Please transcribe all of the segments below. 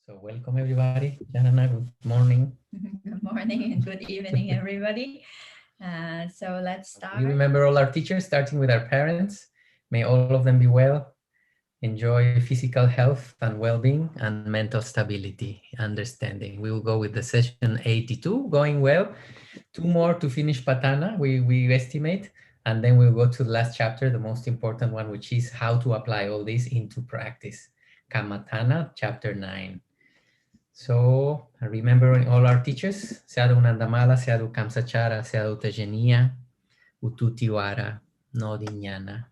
So welcome everybody. Janana, good morning. Good morning and good evening, everybody. So let's start. We remember all our teachers, starting with our parents. May all of them be well, enjoy physical health and well-being and mental stability, understanding. We will go with the session 82, going well. 2 more to finish Paṭṭhāna, we estimate. And then we'll go to the last chapter, the most important one, which is how to apply all this into practice. Kammatthana, chapter 9. So, remembering all our teachers, Sadhu Nandamala, Sadhu Kamsachara, Sadhu Tejaniya, Ututiwara, Nodinyana,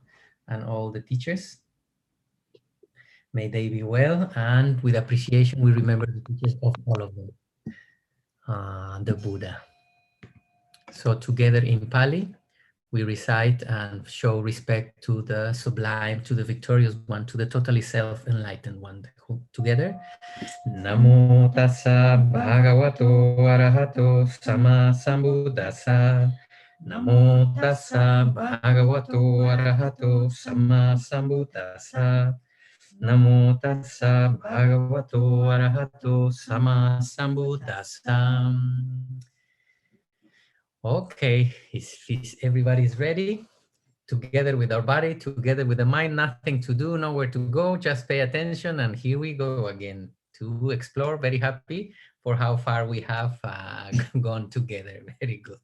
and all the teachers. May they be well, and with appreciation, we remember the teachers of all of them, the Buddha. So together in Pali, we recite and show respect to the sublime, to the victorious one, to the totally self-enlightened one. Together, Namo tassa bhagavato arahato sama sambuddhassa. Namo tassa bhagavato arahato sama sambuddhassa. Namo tassa bhagavato arahato sama sambuddhassa. Okay, if everybody's ready, together with our body, together with the mind, nothing to do, nowhere to go, just pay attention, and here we go again to explore. Very happy for how far we have gone together. Very good.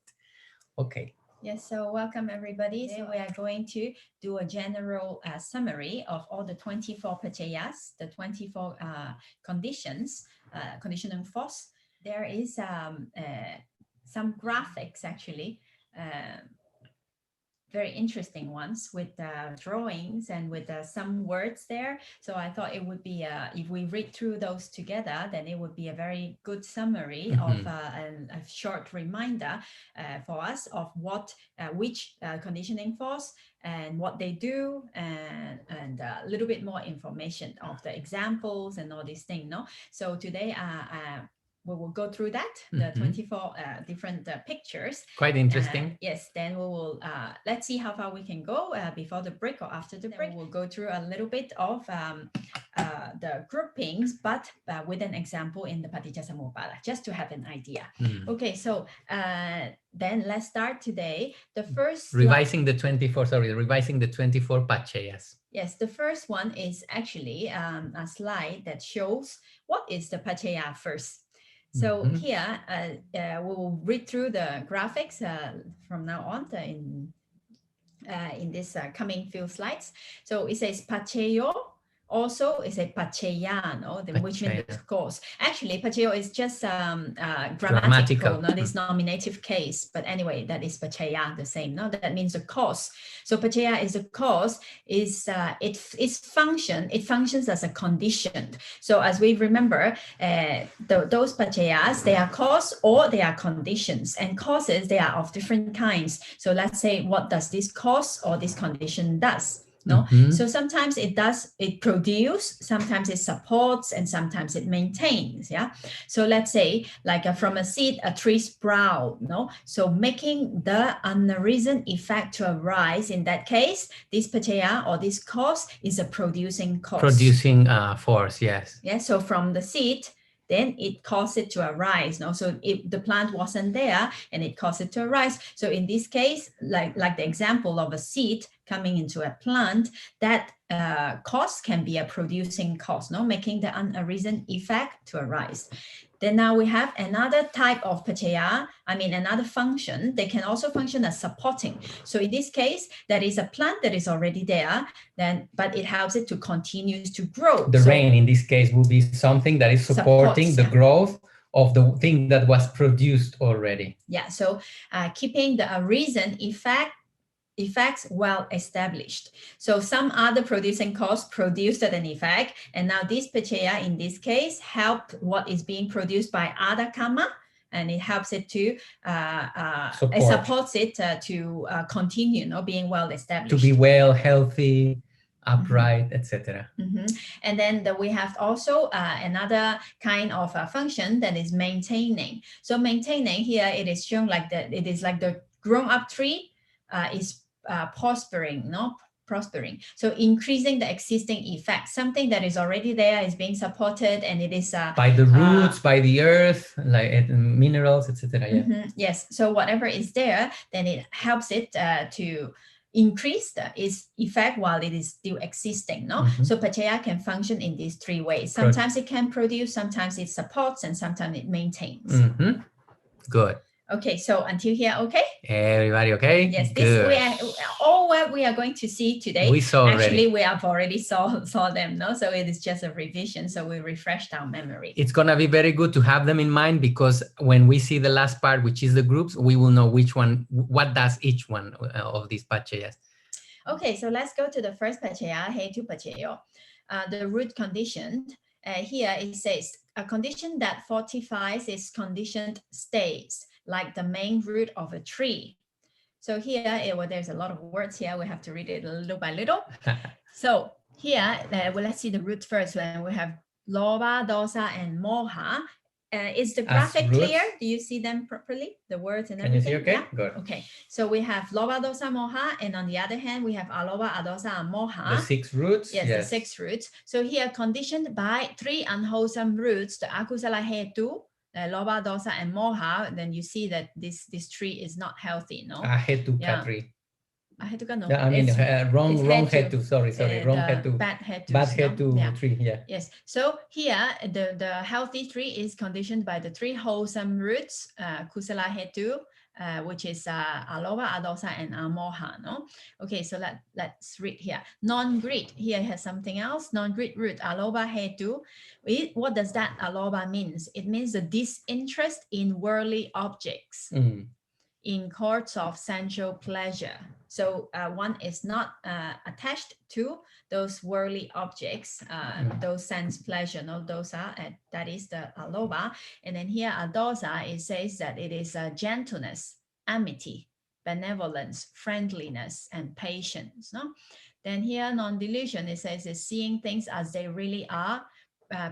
Okay. Yes, so welcome everybody. Today we are going to do a general summary of all the 24 paccayas, the 24 conditions, conditioning force. There is some graphics actually, very interesting ones with drawings and with some words there. So I thought it would be, if we read through those together, then it would be a very good summary of a short reminder for us of what, which conditioning force and what they do, and a little bit more information of the examples and all these things. No? So today, we will go through that, the 24 different pictures. Quite interesting. Yes, then we will, let's see how far we can go before the break or after the break. We'll go through a little bit of the groupings, but with an example in the Paṭicca-samuppada, just to have an idea. Okay, so then let's start today. The first revising the 24 paccayas. Yes, the first one is actually a slide that shows what is the paccaya first. So here, we will read through the graphics from now on in this coming few slides. So it says Paccaya. Also, it's a Paccaya, no? Which means of course. Actually, Paccaya is just grammatical, not this nominative case. But anyway, that is Paccaya, the same. No, that means a cause. So Paccaya is a cause. It functions as a condition. So as we remember, those Paccayas, they are cause or they are conditions. And causes, they are of different kinds. So let's say, what does this cause or this condition does? No, so sometimes it produces, sometimes it supports, and sometimes it maintains. Yeah, so let's say like from a seed, a tree sprout. No, so making the unarisen effect to arise. In that case, this paccaya or this cause is a producing cause. Producing force, yes. Yeah, so from the seed, then it caused it to arise. No, so if the plant wasn't there and it caused it to arise. So in this case, like the example of a seed coming into a plant, that cause can be a producing cause, no, making the unarisen effect to arise. Then now we have another type of paccaya, another function. They can also function as supporting. So in this case, that is a plant that is already there, but it helps it to continue to grow. The rain in this case will be something that is supporting the growth of the thing that was produced already. Yeah, so keeping the arisen effects well established. So some other producing cause produced an effect, and now this paccaya in this case help what is being produced by other karma, and it helps it to it supports it to continue, being well established, to be well, healthy, upright, etc. And then we have also another kind of function that is maintaining. So maintaining here, it is shown like that. It is like the grown-up tree is prospering, prospering. So increasing the existing effect, something that is already there is being supported, and it is by the roots, by the earth, like minerals, etc. Yeah. Yes. So whatever is there, then it helps it to increase its effect while it is still existing. No, so Paṭicca can function in these three ways. Sometimes it can produce, sometimes it supports, and sometimes it maintains. Good. Okay, so until here, okay? Everybody okay? Yes, this Good. all what we are going to see today. We saw actually already. We have already saw them, no? So it is just a revision. So we refreshed our memory. It's gonna be very good to have them in mind, because when we see the last part, which is the groups, we will know which one, what does each one of these paccayas. Okay, so let's go to the first paccaya, Hetu Paccaya. The root conditioned. Here it says a condition that fortifies its conditioned states, like the main root of a tree. So here, there's a lot of words here. We have to read it little by little. So here, let's see the root first. When we have lobha, dosa, and moha. Is the graphic clear? Do you see them properly? The words and everything? Can you see okay? Yeah? Good. Okay. So we have lobha, dosa, moha, and on the other hand, we have alobha, adosa, and moha. The 6 roots? Yes, the 6 roots. So here, conditioned by 3 unwholesome roots, the akusala hetu, lobha, dosa, and moha, then you see that this tree is not healthy, no? Ahetuka tree. Ahetuka, no. Yeah, I mean, wrong hetu. Sorry, wrong hetu. Bad hetu. Bad hetu tree, yeah. Yes. So here, the healthy tree is conditioned by the 3 wholesome roots, kusala hetu, which is alobha, adosa, and amoha, no? Okay, so let's read here. Non-greed, here has something else. Non-greed root, alobha hetu. What does that alobha means? It means the disinterest in worldly objects, in courts of sensual pleasure. So one is not attached to those worldly objects, those sense pleasure, no, dosa, that is the alobha. And then here adosa, it says that it is gentleness, amity, benevolence, friendliness, and patience. No? Then here non-delusion, it says is seeing things as they really are,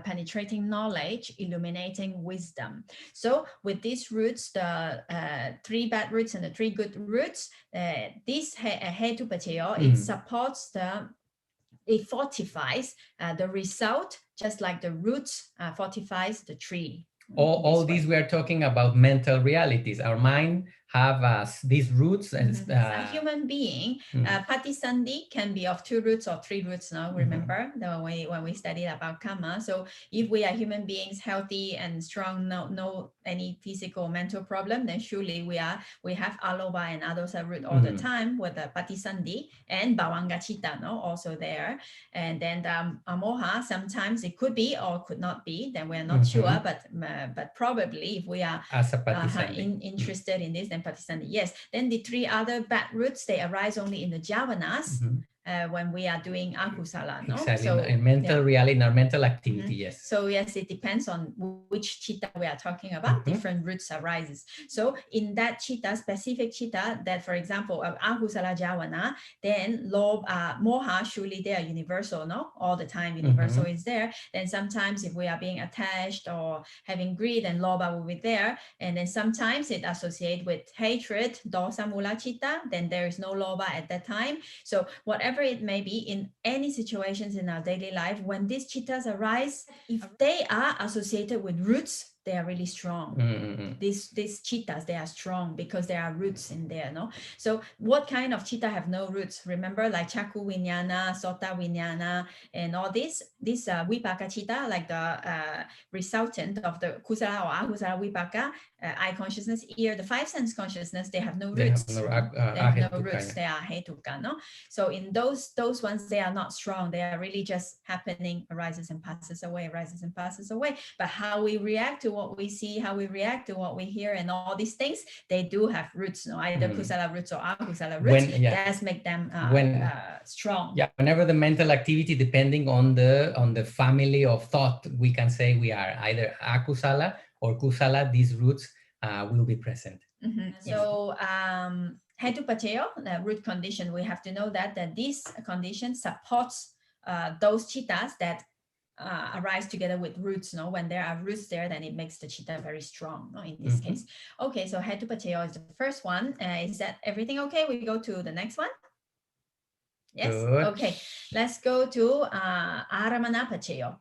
penetrating knowledge, illuminating wisdom. So with these roots, the 3 bad roots and the 3 good roots, this Hetu Paccaya, it supports it fortifies the result, just like the roots fortifies the tree. All these we are talking about mental realities. Our mind have these roots. A human being, Patisandhi can be of 2 roots or 3 roots now, remember, when we studied about karma. So if we are human beings, healthy and strong, no any physical mental problem, then surely we have alobha and adosa root all the time with the Patisandhi and Bhavanga Chitta, no, also there. And then the amoha, sometimes it could be or could not be, then we're not sure, but probably if we are interested in this, then Patisandhi, yes. Then the 3 other bad roots, they arise only in the jhavanas. When we are doing akusala, no? Exactly, So, in mental reality, in our mental activity, yes. So yes, it depends on which chitta we are talking about, different roots arises. So in that chitta, specific chitta, that for example, akusala jhavana, then moha, surely they are universal, no? All the time, universal is there. Then sometimes if we are being attached or having greed, and lobha will be there. And then sometimes it associates with hatred, dosa mula chitta, then there is no lobha at that time. So whatever it may be, in any situations in our daily life, when these chittas arise, if they are associated with roots, they are really strong. These chittas, they are strong because there are roots in there, no? So what kind of chitta have no roots? Remember, like Chakku Vinyana, Sota Vinyana, and all this Vipaka chitta, like the resultant of the Kusala or Akusala Vipaka, eye consciousness, ear, the 5 sense consciousness, they have no roots. They have no roots. They are hetuka, no? So in those ones, they are not strong. They are really just happening, arises and passes away, arises and passes away. But how we react to what we see, how we react to what we hear, and all these things, they do have roots, no? Either kusala roots or akusala roots. That's make them strong. Yeah, whenever the mental activity, depending on the family of thought, we can say we are either akusala or kusala. These roots will be present. So Hetu Paccaya, the root condition, we have to know that this condition supports those chittas that arise together with roots, no? When there are roots there, then it makes the chitta very strong, no? In this case. Okay, so Hetu Paccaya is the first one. Is that everything okay? We go to the next one. Yes. Good. Okay. Let's go to Aramana Pacheyo.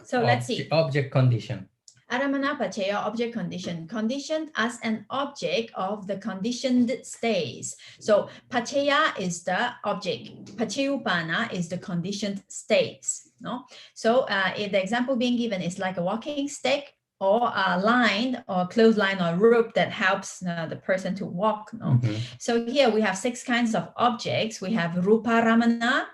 So let's see. Object condition. Aramana Pacheyo, object condition. Conditioned as an object of the conditioned states. So Pacheya is the object. Paṭicca-samuppada is the conditioned states. No. So if the example being given is like a walking stick, or a line or clothesline or rope that helps the person to walk. No? So here we have 6 kinds of objects. We have Rupa Ramana,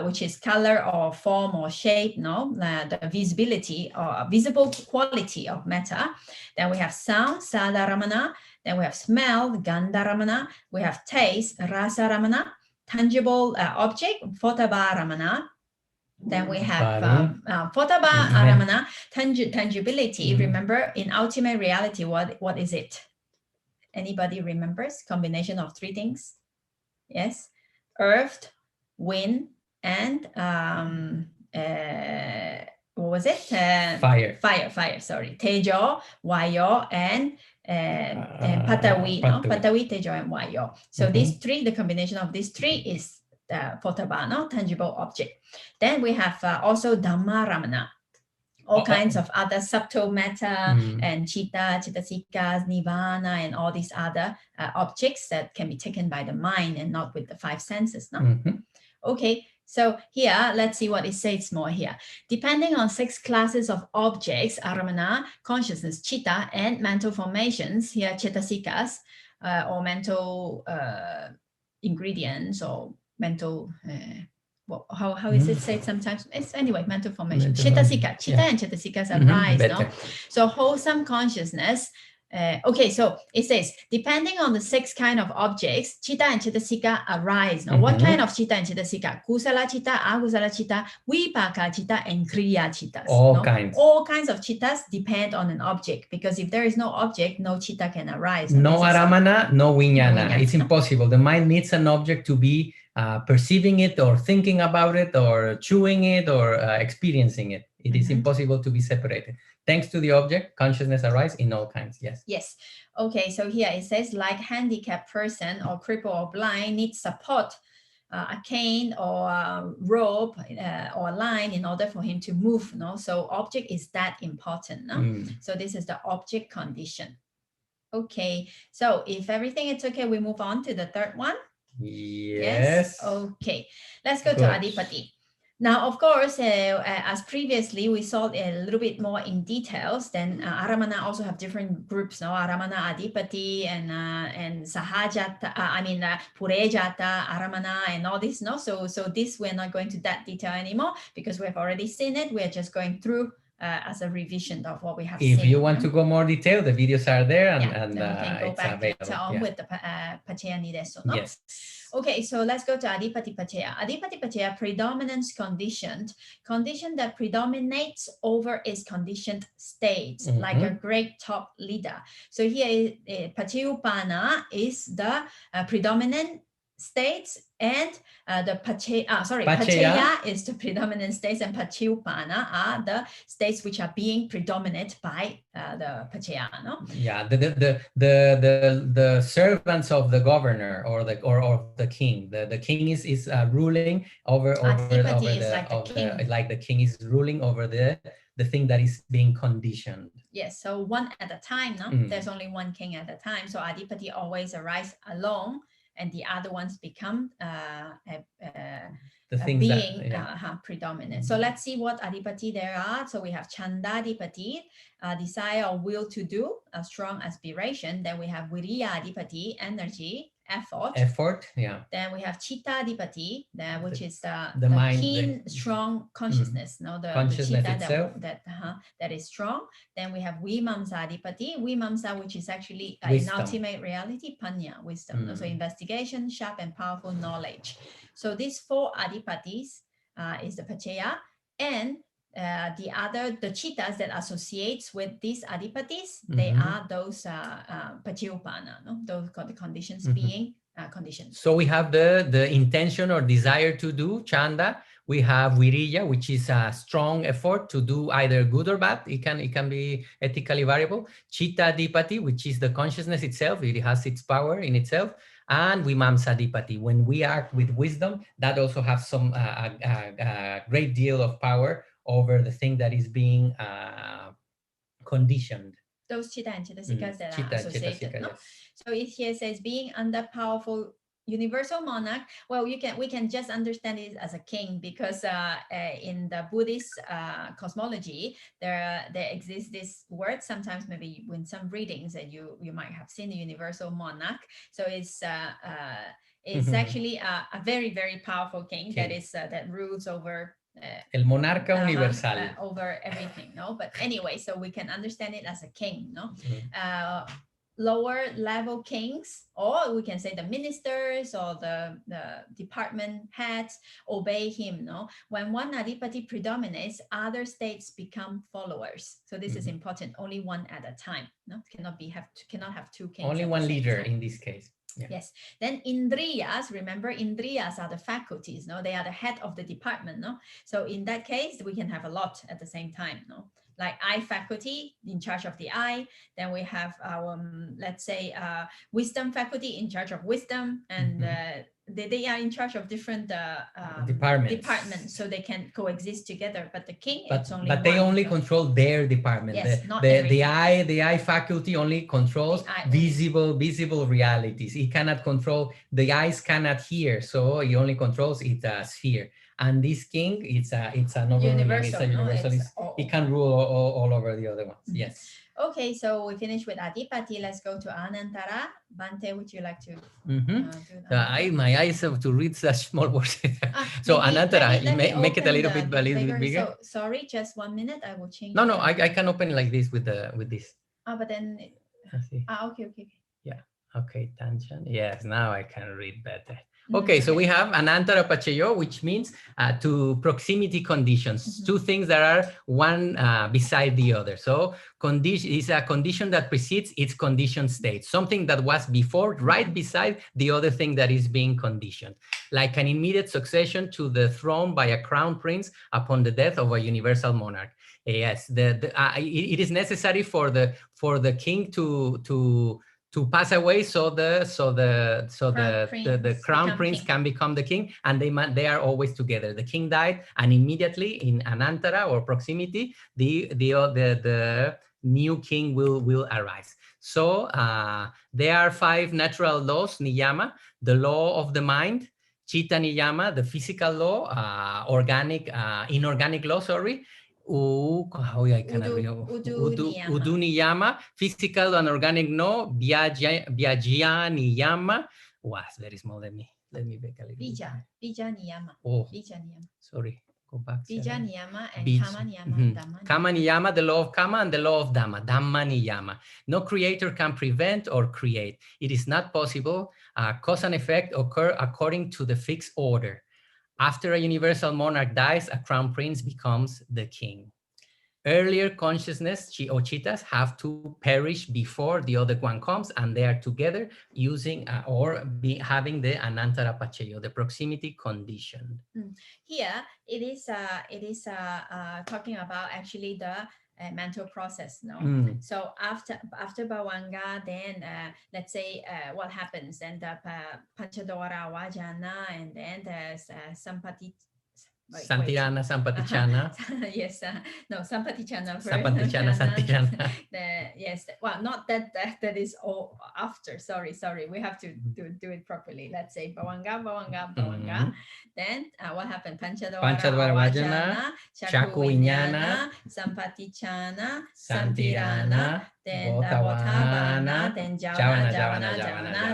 which is color or form or shape, no? The visibility or visible quality of matter. Then we have sound, Sada Ramana. Then we have smell, Gandha Ramana. We have taste, Rasa Ramana. Tangible object, Photaba Ramana. Then we have Photaba Aramana, tangibility. Remember, in ultimate reality, what is it? Anybody remembers? Combination of 3 things. Yes, earth, wind, and what was it? Fire. Fire. Sorry, Tejo, Vayo, and Patawi. No? Patawi, Tejo, and Vayo. So these 3, the combination of these 3 is Paṭṭhāna, tangible object. Then we have also Dhamma Ramana, all kinds of other subtle matter and chitta, chittasikas, nirvana, and all these other objects that can be taken by the mind and not with the 5 senses. No? Okay, so here, let's see what it says more here. Depending on 6 classes of objects, aramana, consciousness, chitta, and mental formations, here chittasikas, or mental ingredients, or mental, how is it said sometimes? It's anyway, mental formation. Chittasika, chitta and chittasikas arise. No? So wholesome consciousness. Okay, so it says, depending on the 6 kind of objects, chitta and chittasika arise. Now, what kind of chitta and chittasika? Kusala chitta, akusala chitta, vipaka chitta, and kriya chittas. All kinds. All kinds of chittas depend on an object, because if there is no object, no chitta can arise. No aramana, no vijnana. It's impossible. The mind needs an object to be perceiving it, or thinking about it, or chewing it, or experiencing it. It is impossible to be separated. Thanks to the object, consciousness arises in all kinds. Yes. Yes. Okay, so here it says, like handicapped person or crippled or blind needs support, a cane or a rope or a line in order for him to move. No? So object is that important. No? So this is the object condition. Okay, so if everything is okay, we move on to the 3rd one. Yes. Okay, let's go to Adipati. Now, of course, as previously we saw a little bit more in details, then Aramana also have different groups, no? Aramana, Adipati, and Sahajata, Purejata, Aramana, and all this, no? So this we're not going to that detail anymore, because we have already seen it. We're just going through as a revision of what we have seen. If you want to go more detail, the videos are there, and we can go back later on with the Pacheya Nideso, no? Yes. Okay, so let's go to Adipati Pacheya. Adipati Pacheya, predominance condition that predominates over its conditioned states, like a great top leader. So here, Paṭicca-samuppada is the predominant states, and the Pacheya is the predominant states, and Paṭicca-samuppada are the states which are being predominant by the Pacheya. No? Yeah, the servants of the governor or the king. The king is ruling over like the king is ruling over the thing that is being conditioned. Yes, so one at a time. No, there's only one king at a time. So Adipati always arrives alone, and the other ones become the things being predominant. So let's see what Adipati there are. So we have Chandadipati, desire or will to do, a strong aspiration. Then we have Viriya Adipati, energy, effort. Yeah. Then we have Chitta-adipati, which is the mind, keen, strong consciousness. No, the consciousness chitta itself. that is strong. Then we have Vimamsa-adipati, Vimamsa, which is actually in ultimate reality, Panya, wisdom. No? So investigation, sharp and powerful knowledge. So these 4 adipatis is the Pacheya, and the chittas that associates with these adipatis, they are those Paṭicca-samuppada, no? Those the conditions being conditions. So we have the intention or desire to do, Chanda. We have Viriya, which is a strong effort to do either good or bad. It can be ethically variable. Chitta-adipati, which is the consciousness itself. It has its power in itself. And Vimamsadipati, when we act with wisdom, that also has some a great deal of power over the thing that is being conditioned. Those chitta and chittasikas that are Chitta, associated. chittasika, No? yes. So it here says being under powerful universal monarch. Well, we can just understand it as a king, because in the Buddhist cosmology, there exists this word. Sometimes maybe in some readings that you might have seen, the universal monarch. So it's actually a very, very powerful king that is that rules over El monarca universal. Over everything, no? But anyway, so we can understand it as a king, no? Lower level kings, or we can say the ministers or the department heads obey him, no? When one adipati predominates, other states become followers. So this is important. Only one at a time, no? Cannot have two kings. Only one leader in this case. Yeah. Yes. Then indriyas, remember, indriyas are the faculties, no? They are the head of the department, no? So in that case, we can have a lot at the same time, no? Like eye faculty in charge of the eye. Then we have our, let's say, wisdom faculty in charge of wisdom, and they are in charge of different departments, so they can coexist together. But the king, it's only but they only control their department. Yes, the eye faculty only controls visible realities. It cannot control, the eyes cannot hear, so it only controls its sphere. And this king, it's another universal. It can rule all over the other ones. Yes. Okay, so we finished with Adipati. Let's go to Anantara. Bante, would you like to? My eyes have to read such small words. So Anantara, make it a little bit bigger. So, sorry, just 1 minute. I will change. No, I can open it like this with this. But then. Okay. Yeah. Okay, tangent. Yes, now I can read better. Okay, so we have Anantara Pacheyo, which means to proximity conditions, two things that are one beside the other. So condition is a condition that precedes its conditioned state, something that was before, right beside the other thing that is being conditioned, like an immediate succession to the throne by a crown prince upon the death of a universal monarch. Yes, it is necessary for the king to pass away, so the crown prince can become the king, and they are always together. The king died, and immediately in Anantara or proximity, the new king will arise. So there are 5 natural laws, niyama: the law of the mind; chitta niyama, the physical law; inorganic law, sorry. Udu niyama, physical and organic no, Vyajya niyama. Was very small. Let me make a little. Bija niyama. Bija niyama. Sorry, go back. Bija niyama and kama niyama. Kama niyama, the law of kama, and the law of dhamma. Dhamma niyama. No creator can prevent or create. It is not possible. Cause and effect occur according to the fixed order. After a universal monarch dies, a crown prince becomes the king. Earlier consciousness or chittas have to perish before the other one comes, and they are together using having the Anantara Pacheyo, the proximity condition. Here it is talking about actually the mental process, no? So after Bhavanga, then let's say what happens, and the Panchadwara Vajana, and then there's Santirana, Sampaticana. Yes, no, Sampaticana first. Sampaticana. Yes, well, not that is all after. Sorry. We have to do it properly. Let's say Bhavanga. Then what happened? Panchadwara Vajana, Chakuvinyana, Sampaticana, Santirana, then Bhavana, then Javana,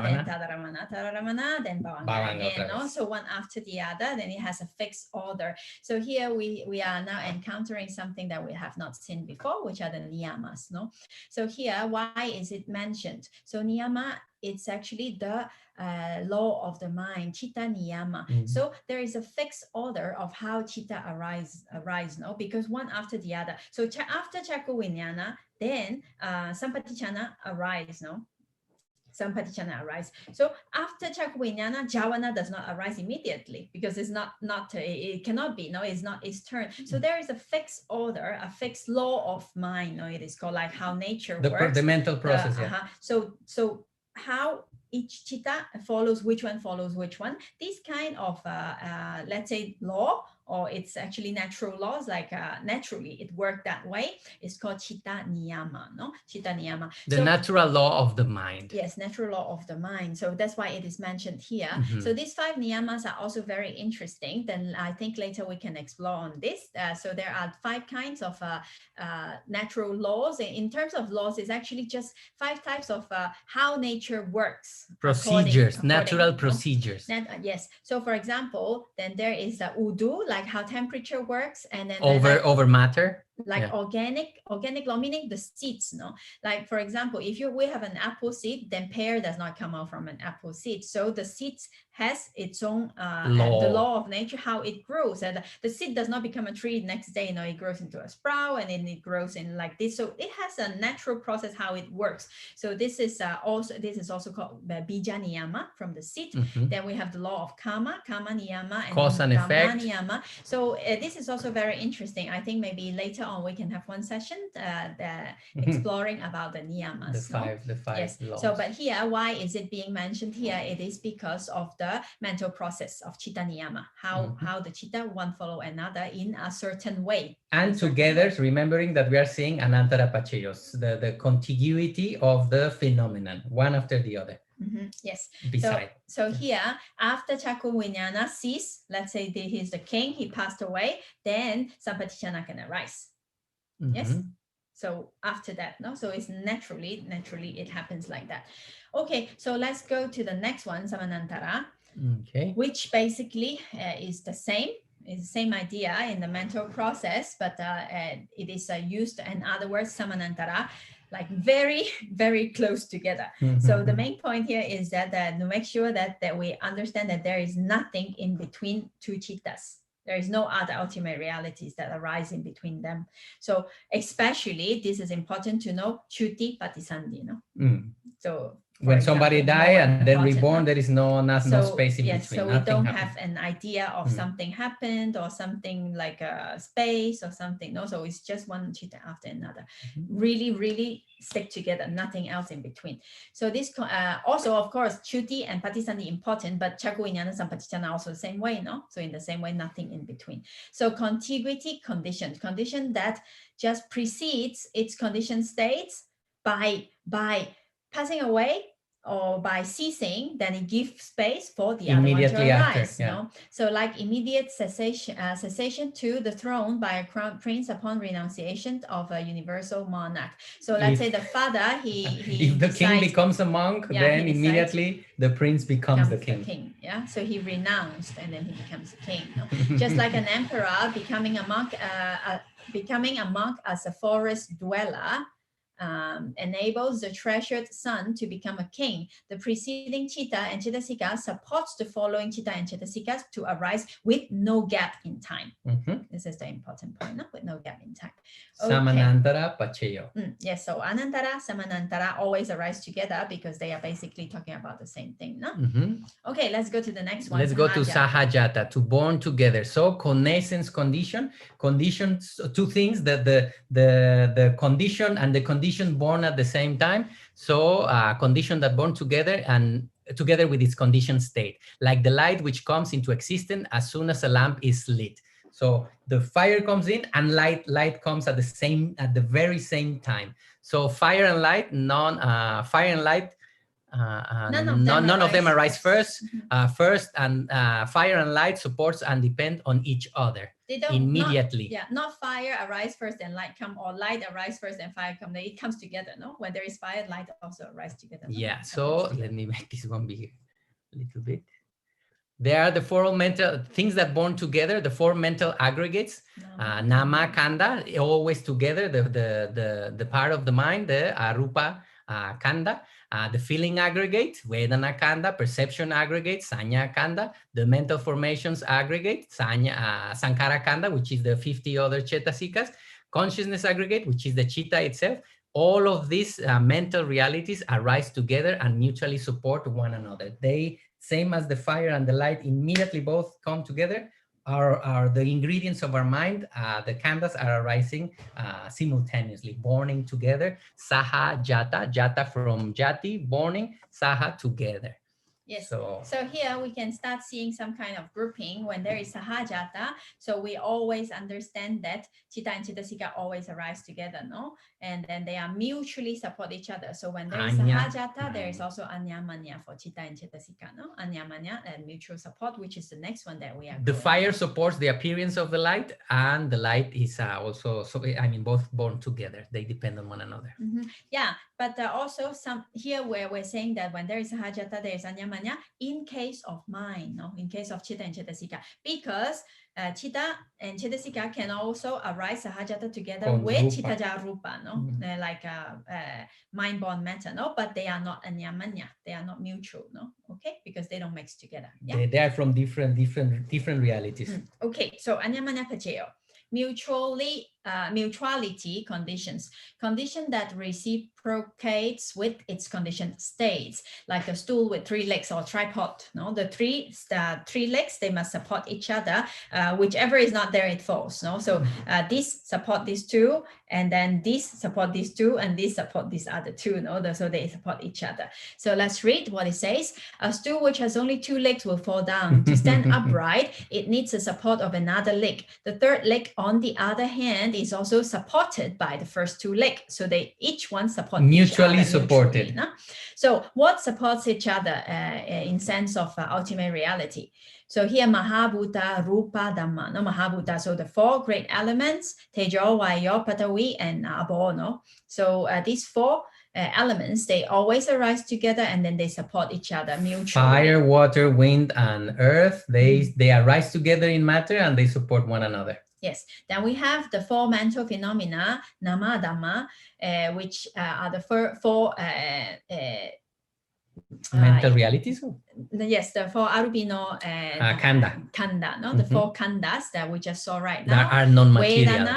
then Tadaramana, then Bhavanga again. No? So one after the other, then it has a fixed order. So here we are now encountering something that we have not seen before, which are the niyamas. No, so here, why is it mentioned? So niyama, it's actually the law of the mind, chitta niyama. So there is a fixed order of how chitta arise. No, because one after the other. So after Chakuvinyana, then Sampaticana arise. No. Sampaticana arise. So after Chakuvinyana, Javana does not arise immediately, because it's not it cannot be. No, it's not its turn. So there is a fixed order, a fixed law of mind. No, it is called like how nature works. The mental process. So how each chitta follows which one follows which one. This kind of, let's say, law, or it's actually natural laws, like naturally it worked that way. It's called chitta niyama, no? Chitta niyama. The natural law of the mind. Yes, natural law of the mind. So that's why it is mentioned here. So these 5 niyamas are also very interesting. Then I think later we can explore on this. So there are 5 kinds of natural laws. In terms of laws, it's actually just 5 types of how nature works. Procedures, natural procedures. Yes. So for example, then there is the udu, like how temperature works, and then over matter. Like organic law, meaning the seeds, no? Like for example, if we have an apple seed, then pear does not come out from an apple seed. So the seeds has its own the law of nature, how it grows. And the seed does not become a tree next day, it grows into a sprout, and then it grows in like this. So it has a natural process how it works. So this is also called bija niyama, from the seed. Then we have the law of karma niyama, and cause and effect niyama. So this is also very interesting. I think maybe later on we can have one session exploring about the niyamas. The five laws. So but here, why is it being mentioned here? It is because of the mental process of chitta niyama, how the chitta one follow another in a certain way. And together, remembering that we are seeing anantara pachayos, the contiguity of the phenomenon, one after the other. Yes. Beside. So here, after Chakku Vijnana ceased, let's say he's the king, he passed away, then Sampaticana can arise. Yes. So after that, no. So it's naturally it happens like that. Okay. So let's go to the next one, Samanantara. Okay. Which basically is the same. It's the same idea in the mental process, but it is used, in other words, Samanantara, like very, very close together. So the main point here is that to make sure that we understand that there is nothing in between 2 chittas. There is no other ultimate realities that arise in between them. So especially, this is important to know, chuti patisandhi, no? So when somebody dies and then reborn, there is no space in between. So we don't have an idea of something happened or something like a space or something. No, so it's just one chitta after another. Really, really stick together, nothing else in between. So this also, of course, chuti and patisandhi important, but Chakku Vijnana Sampaticana also the same way, no? So in the same way, nothing in between. So contiguity condition that just precedes its condition states by passing away or by ceasing, then it gives space for the other one to arise. No? So like immediate cessation to the throne by a crown prince upon renunciation of a universal monarch. So let's say the father, if the king becomes a monk, then immediately the prince becomes the king. Yeah, so he renounced and then he becomes a king. No? Just like an emperor becoming a monk as a forest dweller, enables the treasured son to become a king. The preceding chitta and chittasika supports the following chitta and chittasikas to arise with no gap in time. This is the important point, no? With no gap in time. Okay. Samanantara pachayo. Yes, so anantara, samanantara always arise together because they are basically talking about the same thing, no? Okay, let's go to the next one. Let's go to sahajata, to born together. So connaissance conditions, 2 things, that the condition and the condition born at the same time. So condition that born together and together with its conditioned state, like the light which comes into existence as soon as a lamp is lit. So the fire comes in and light comes at the very same time. So fire and light, none of them arise first. And fire and light supports and depend on each other. They don't immediately. Not fire arise first and light come, or light arise first and fire come. It comes together, no? When there is fire, light also arise together. No? Yeah, so let me make this one big a little bit. There are the 4 mental things that born together, the 4 mental aggregates, nama, kanda, always together, the part of the mind, the arupa kanda. The feeling aggregate, Vedana Kanda, perception aggregate, Sanya Kanda, the mental formations aggregate, Sankara Kanda, which is the 50 other Chetasikas, consciousness aggregate, which is the Chitta itself. All of these mental realities arise together and mutually support one another. They, same as the fire and the light, immediately both come together, the ingredients of our mind, the khandas are arising simultaneously, burning together. Saha, jata, jata from jati, burning, saha together. Yes. So here we can start seeing some kind of grouping when there is sahajata. So we always understand that Chitta and Chittasika always arise together, no? And then they are mutually support each other. So when there is sahajata, there is also anyamanya for Chitta and Chittasika, no? Anyamanya and mutual support, which is the next one that we are. The fire supports the appearance of the light, and the light is also, so I mean, both born together. They depend on one another. Yeah, but also some here where we're saying that when there is sahajata, there is anyamanya in case of mind, no? In case of Chitta and Chittasika, because Chitta and Chittasika can also arise sahajata together with Chitta Rupa, no? Like mind born matter, no? But they are not anyamanya, they are not mutual, no? Okay, because they don't mix together. Yeah? They are from different realities. Okay, so anyamanya pacheyo. Mutuality conditions that reciprocates with its conditioned states, like a stool with 3 legs or tripod, no? The three legs, they must support each other, whichever is not there, it falls, no? So this support these two, and then this support these two, and this support these other two, no? So they support each other. So let's read what it says. A stool which has only 2 legs will fall down. To stand upright, it needs the support of another leg. The third leg, on the other hand, is also supported by the first 2 legs. So they each one support mutually supported. No? So what supports each other in sense of ultimate reality? So here Mahabhuta, Rupa, Dhamma, no? Mahabhuta, so the 4 great elements, Tejo, Vayo, Patavi, and Abo, no? So these 4 elements, they always arise together, and then they support each other mutually. Fire, water, wind, and earth, they arise together in matter, and they support one another. Yes. Then we have the 4 mental phenomena, Nama, Dhamma, which are the 4 mental realities? Yes, the 4 Arubino Kanda, no? The 4 Kandas that we just saw right now. That are non-material.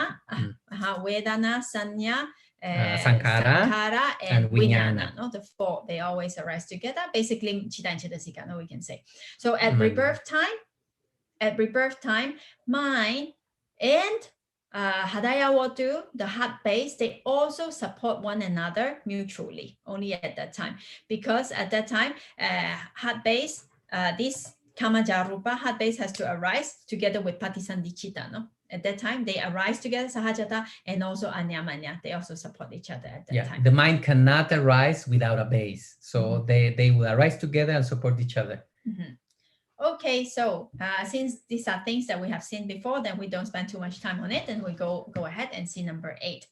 Vedana, Sanya, Sankhara, and Vijnana, no? The 4, they always arise together. Basically, Chitta and Chittasika, no, we can say. So at rebirth time, mind and Hadayawatu, the heart base, they also support one another mutually, only at that time. Because at that time, heart base, this Kamajarupa, heart base has to arise together with Patisandhichitta, no? At that time, they arise together, Sahajata, and also Anyamanya. They also support each other at that time. The mind cannot arise without a base. So they will arise together and support each other. Okay, so since these are things that we have seen before, then we don't spend too much time on it, and we go ahead and see number 8.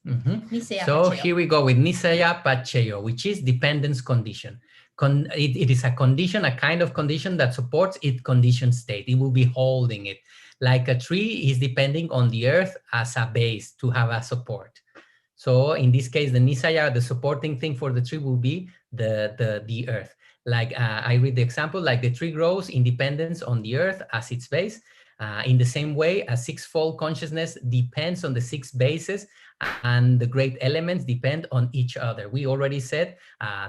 So here we go with Nisaya Pacheyo, which is dependence condition. It is a condition, a kind of condition that supports its conditioned state. It will be holding it. Like a tree is depending on the earth as a base to have a support. So in this case, the Nisaya, the supporting thing for the tree will be the earth. Like I read the example, like the tree grows in dependence on the earth as its base. In the same way, a 6-fold consciousness depends on the 6 bases, and the great elements depend on each other. We already said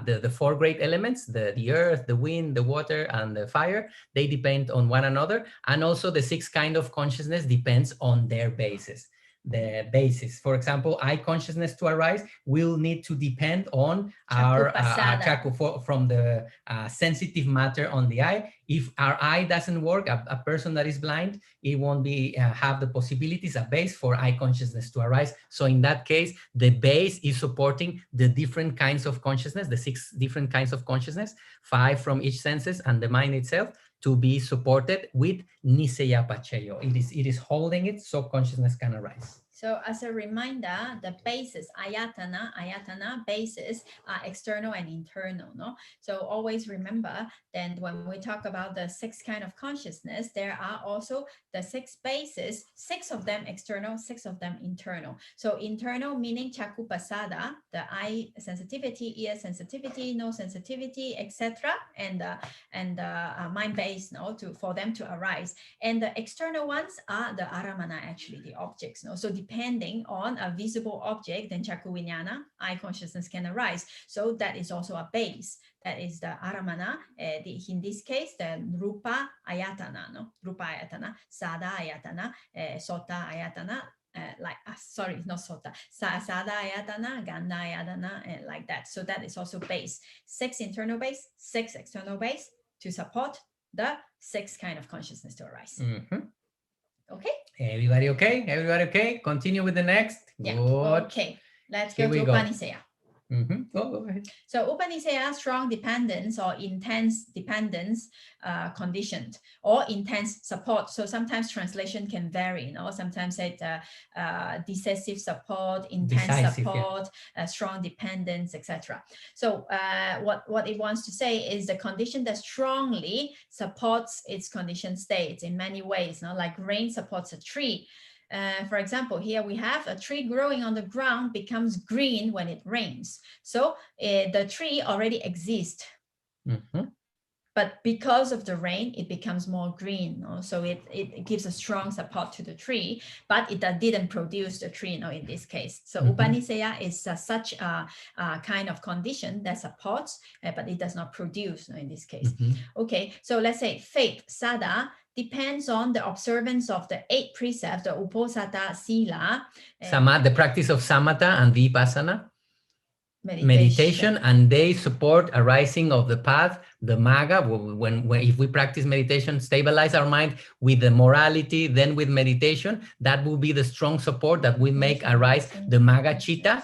the 4 great elements, the earth, the wind, the water, and the fire, they depend on one another. And also the 6 kind of consciousness depends on their bases. The basis, for example, eye consciousness to arise will need to depend on our chaku from the sensitive matter on the eye. If our eye doesn't work, a person that is blind, it won't be have the possibilities, a base for eye consciousness to arise. So in that case, the base is supporting the different kinds of consciousness, the 6 different kinds of consciousness, 5 from each senses and the mind itself, to be supported with Nisaya Pacheyo. It is holding it so consciousness can arise. So as a reminder, the bases, ayatana bases are external and internal, no? So always remember that when we talk about the 6 kind of consciousness, there are also the 6 bases, 6 of them external, 6 of them internal. So internal meaning chaku pasada, the eye sensitivity, ear sensitivity, nose sensitivity, etc., and mind base, no, for them to arise. And the external ones are the aramana, actually the objects, no. So depending on a visible object, then Chakku Vijnana, eye consciousness, can arise. So that is also a base. That is the Aramana. In this case, the Rupa Ayatana, no? Rupa Ayatana, Sada Ayatana, Sota Ayatana, sorry, not Sota, Sada Ayatana, Ganda Ayatana, like that. So that is also base. 6 internal base, 6 external base to support the 6 kind of consciousness to arise. Okay? Everybody okay? Everybody okay? Continue with the next. Yeah. Good. Okay. Let's Here go we to go. Upanisaya. Go ahead. So Upanisaya, strong dependence or intense dependence conditioned or intense support. So sometimes translation can vary, you know, sometimes it decisive support, intense support, strong dependence, etc. So what it wants to say is the condition that strongly supports its conditioned states in many ways, you know, like rain supports a tree. For example, here we have a tree growing on the ground becomes green when it rains. So the tree already exists. But because of the rain, it becomes more green. No? So it gives a strong support to the tree, but it didn't produce the tree, in this case. So Upanisaya is such a kind of condition that supports, but it does not produce, in this case. Okay, so let's say faith, sada, depends on the observance of the 8 precepts, the Uposatha Sila. The practice of samatha and vipassana. Meditation, and they support a rising of the path, the magga. When if we practice meditation, stabilize our mind with the morality, then with meditation, that will be the strong support that will make arise the magga chitta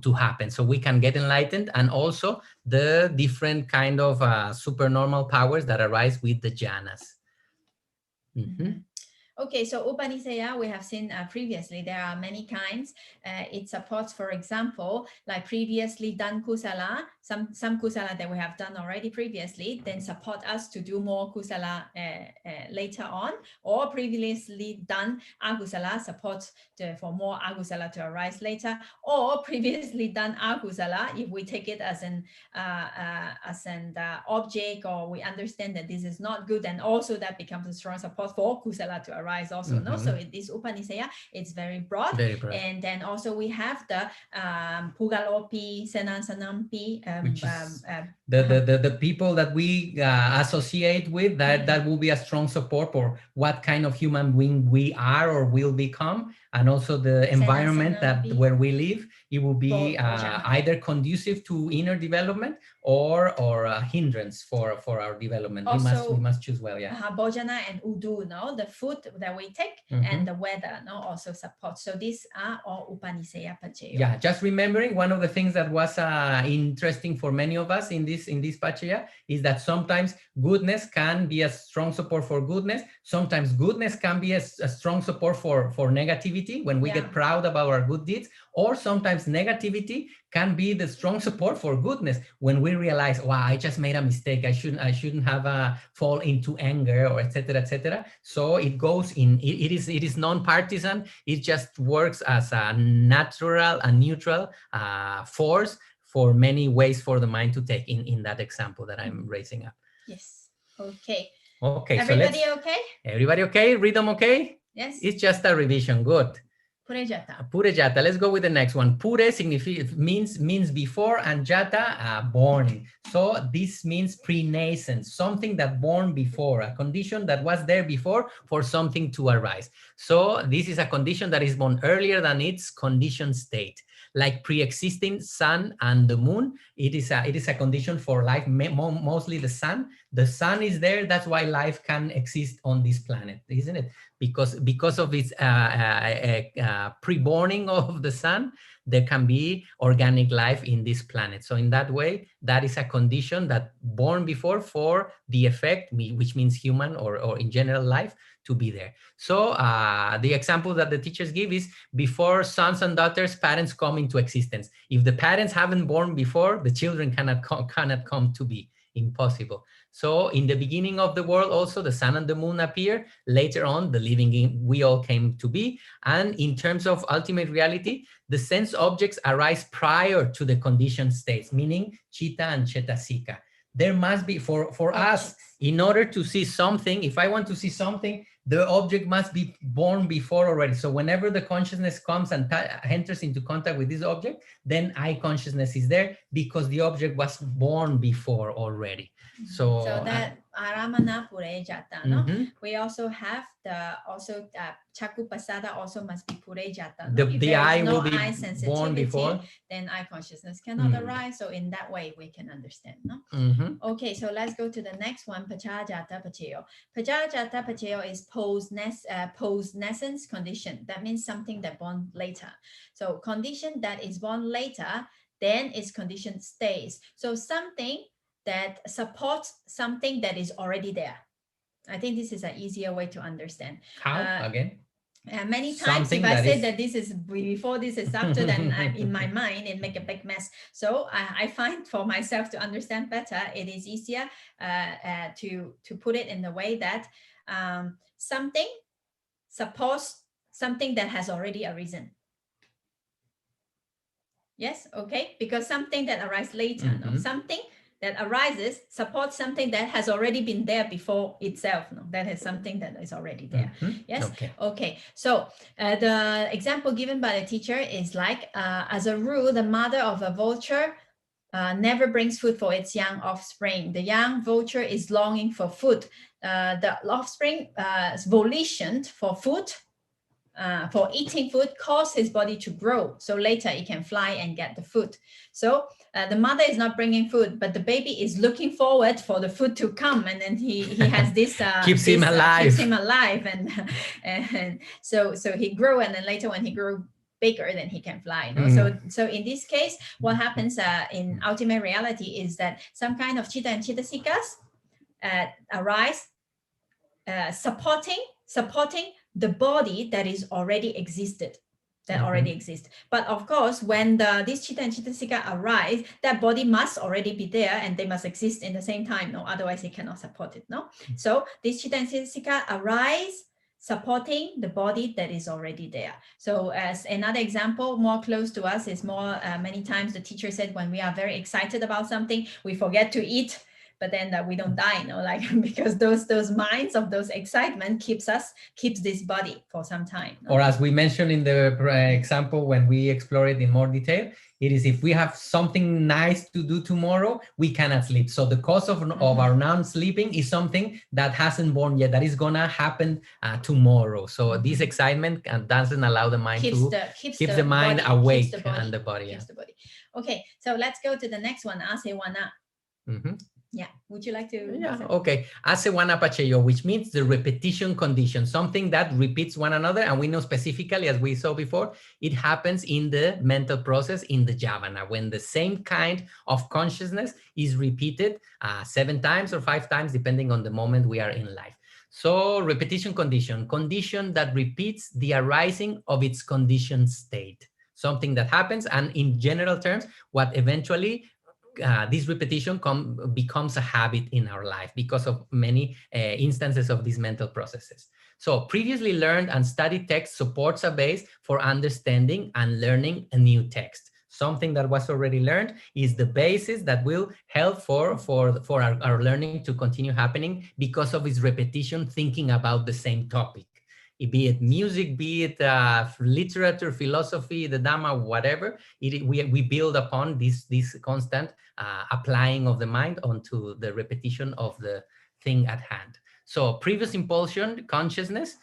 to happen, so we can get enlightened, and also the different kind of supernormal powers that arise with the jhanas. Okay, so Upanisaya, we have seen previously, there are many kinds. It supports, for example, like previously done kusala, some kusala that we have done already previously, then support us to do more kusala later on, or previously done akusala supports for more akusala to arise later, or previously done akusala, if we take it as an object, or we understand that this is not good, and also that becomes a strong support for kusala to arise also. No, so it is Upanisaya, it's very broad. And then also we have the Pugalopi, Senansanampi, which is the people that we associate with, that will be a strong support for what kind of human being we are or will become, and also the environment where we live. It will be either conducive to inner development or a hindrance for our development. Also, we must choose well. Bhojana and Udu, no, the food that we take, and the weather, no, also support. So these are all Upanisaya Pacheyo. Yeah, just remembering, one of the things that was interesting for many of us in this Pacheya is that sometimes goodness can be a strong support for goodness. Sometimes goodness can be a strong support for negativity when we get proud about our good deeds, or sometimes negativity can be the strong support for goodness when we realize, wow, I just made a mistake. I shouldn't have fall into anger, or etc., etc. So it goes in. It is non-partisan. It just works as a natural and neutral force for many ways for the mind to take in that example that I'm raising up. Yes. Okay. Okay. Everybody okay? Everybody okay? Rhythm okay? Yes. It's just a revision. Good. Purejata. Purejata. Let's go with the next one. Pure means before, and jata born. So this means pre-nascent, something that born before, a condition that was there before for something to arise. So this is a condition that is born earlier than its conditioned state. Like pre-existing sun and the moon, it is a condition for life, mostly the sun. The sun is there, that's why life can exist on this planet, isn't it? Because of its pre-borning of the sun, there can be organic life in this planet. So in that way, that is a condition that born before for the effect, which means human or in general life, to be there. So the example that the teachers give is before sons and daughters, parents come into existence. If the parents haven't born before, the children cannot come to be. Impossible. So in the beginning of the world, also the sun and the moon appear. Later on, the living we all came to be. And in terms of ultimate reality, the sense objects arise prior to the conditioned states, meaning chitta and cetasika. There must be, for us, in order to see something, if I want to see something, the object must be born before already. So whenever the consciousness comes and enters into contact with this object, then I consciousness is there because the object was born before already. So that aramana purejata, no? We also have the chakku pasada also must be purejata. No? The eye will be born before, then eye consciousness cannot arise. So in that way we can understand. No? Okay, so let's go to the next one. Paccājata paccēyo. Paccājata paccēyo is post-nascence condition. That means something that born later. So condition that is born later, then its condition stays. So something that supports something that is already there. I think this is an easier way to understand. How again? Many times if I say that this is before, this is after, then in my mind it make a big mess. So I find for myself to understand better, it is easier to put it in the way that something supports something that has already arisen. Yes, okay, because something that arises later, no? Something that arises supports something that has already been there before itself. No, that is something that is already there. Yes. Okay. So the example given by the teacher is like, as a rule, the mother of a vulture never brings food for its young offspring. The young vulture is longing for food. The offspring's volition for food, for eating food, cause his body to grow. So later it can fly and get the food. So the mother is not bringing food, but the baby is looking forward for the food to come, and then he has this keeps him alive, and so he grew, and then later when he grew bigger, then he can fly. You know? So in this case, what happens in ultimate reality is that some kind of chitta and chittasikas arise, supporting the body that is already existed. Already exists. But of course, when this chitta and chittasika arise, that body must already be there and they must exist in the same time. No, otherwise it cannot support it. No. So this chitta and chittasika arise, supporting the body that is already there. So as another example, more close to us is more many times the teacher said when we are very excited about something, we forget to eat. But then we don't die, you know, like because those minds of those excitement keeps this body for some time. No? Or as we mentioned in the example when we explore it in more detail, it is if we have something nice to do tomorrow, we cannot sleep. So the cause of our non-sleeping is something that hasn't born yet, that is gonna happen tomorrow. So this excitement doesn't allow the mind keeps the mind body, awake and the body. Keeps the body. Okay, so let's go to the next one, asewana. Yeah, would you like to? Yeah, okay. Asewana paccēyo, which means the repetition condition, something that repeats one another. And we know specifically, as we saw before, it happens in the mental process in the jhāvana, when the same kind of consciousness is repeated 7 times or 5 times, depending on the moment we are in life. So repetition condition that repeats the arising of its conditioned state, something that happens. And in general terms, what eventually this repetition becomes a habit in our life because of many instances of these mental processes. So previously learned and studied text supports a base for understanding and learning a new text. Something that was already learned is the basis that will help for our learning to continue happening because of its repetition, thinking about the same topic. Be it music, be it literature, philosophy, the Dhamma, whatever, we build upon this constant applying of the mind onto the repetition of the thing at hand. So previous impulsion consciousness,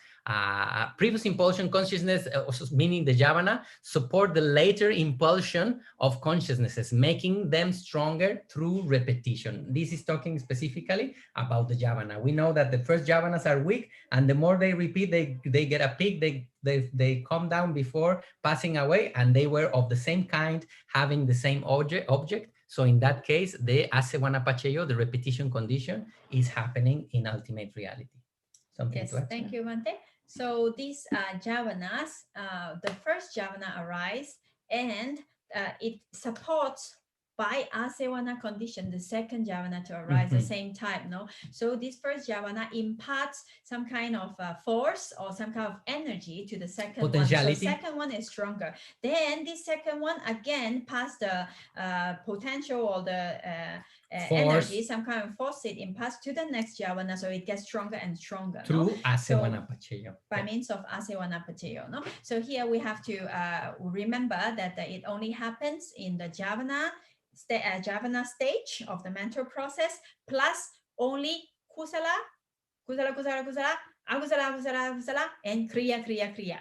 meaning the jhāvana, support the later impulsion of consciousnesses, making them stronger through repetition. This is talking specifically about the jhāvana. We know that the first jhāvanas are weak, and the more they repeat, they get a peak, they come down before passing away, and they were of the same kind, having the same object. So in that case, the asewana paccēyo, the repetition condition, is happening in ultimate reality. Yes, thank you, Bhante. So these jhavanas, the first jhavana arise and it supports by asewana condition, the second jhavana to arise the same time, no? So this first jhavana imparts some kind of force or some kind of energy to the second one. So second one is stronger. Then this second one again pass the potential or the energy, some kind of force, it impacts to the next jhavana, so it gets stronger and stronger. Through Asevana Pacheya. By means of Asevana Pacheya. No? So here we have to remember that it only happens in the jhavana stage of the mental process, plus only kusala, agusala, and kriya.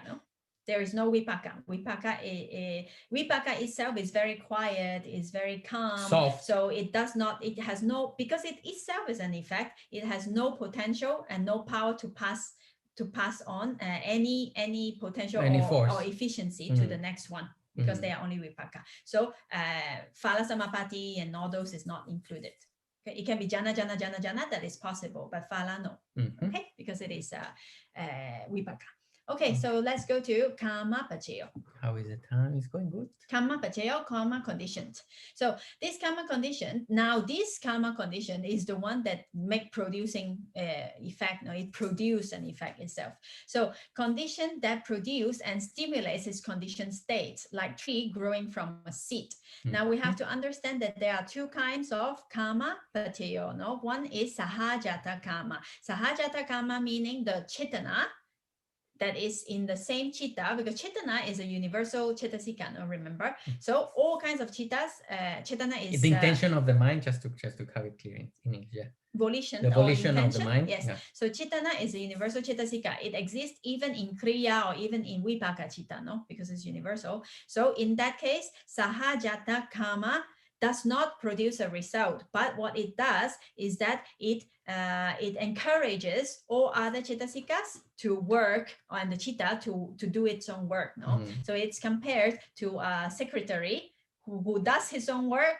No? There is no vipaka. Vipaka itself is very quiet, is very calm. Soft. So it has no, because it itself is an effect, it has no potential and no power to pass on any potential or efficiency to the next one, because they are only vipaka. So phala samapatti and all those is not included. Okay? It can be jhana, that is possible, but phala no. Okay, because it is vipaka. Okay, so let's go to karma pacheyo. How is the time? It's going good. Karma pacheyo, karma conditions. So this karma condition, now this karma condition is the one that make producing effect. No, it produce an effect itself. So condition that produce and stimulates its condition states, like tree growing from a seed. Now we have to understand that there are two kinds of karma pacheyo. No, one is sahajata karma. Sahajata karma meaning the chetana that is in the same chitta, because chetana is a universal cettasika, no, remember? So all kinds of chittas, chetana is the intention of the mind, just to have it clear in English, yeah. Volition, the volition or of the mind. Yes. Yeah. So chetana is a universal cettasika. It exists even in kriya or even in vipaka chitta, no? Because it's universal. So in that case, sahajata karma does not produce a result, but what it does is that it encourages all other cettasikas to work on the chitta to do its own work. No, so it's compared to a secretary who does his own work,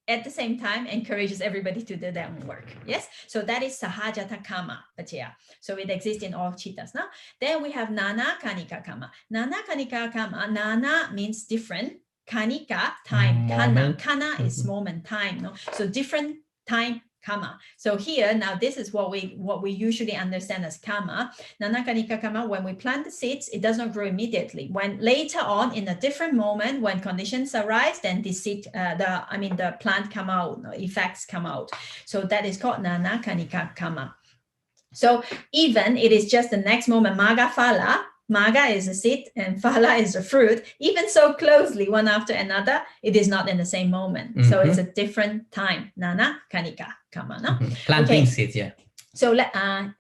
at the same time encourages everybody to do their own work. Yes, so that is sahajata karma pacheya. So it exists in all chittas. Now, then we have nana kanika karma. Nana kanika karma. Nana means different. Kanika, time. Kana is moment, time. No, so different time karma. So here now, this is what we usually understand as karma. Nana kanika karma. When we plant the seeds, it does not grow immediately. When later on, in a different moment, when conditions arise, then the seed, the plant come out, effects come out. So that is called nana kanika karma. So even it is just the next moment, maga phala. Maga is a seed and phala is a fruit. Even so closely one after another, it is not in the same moment. So it's a different time. Nana kanika karma. No? Planting seeds, yeah. So no,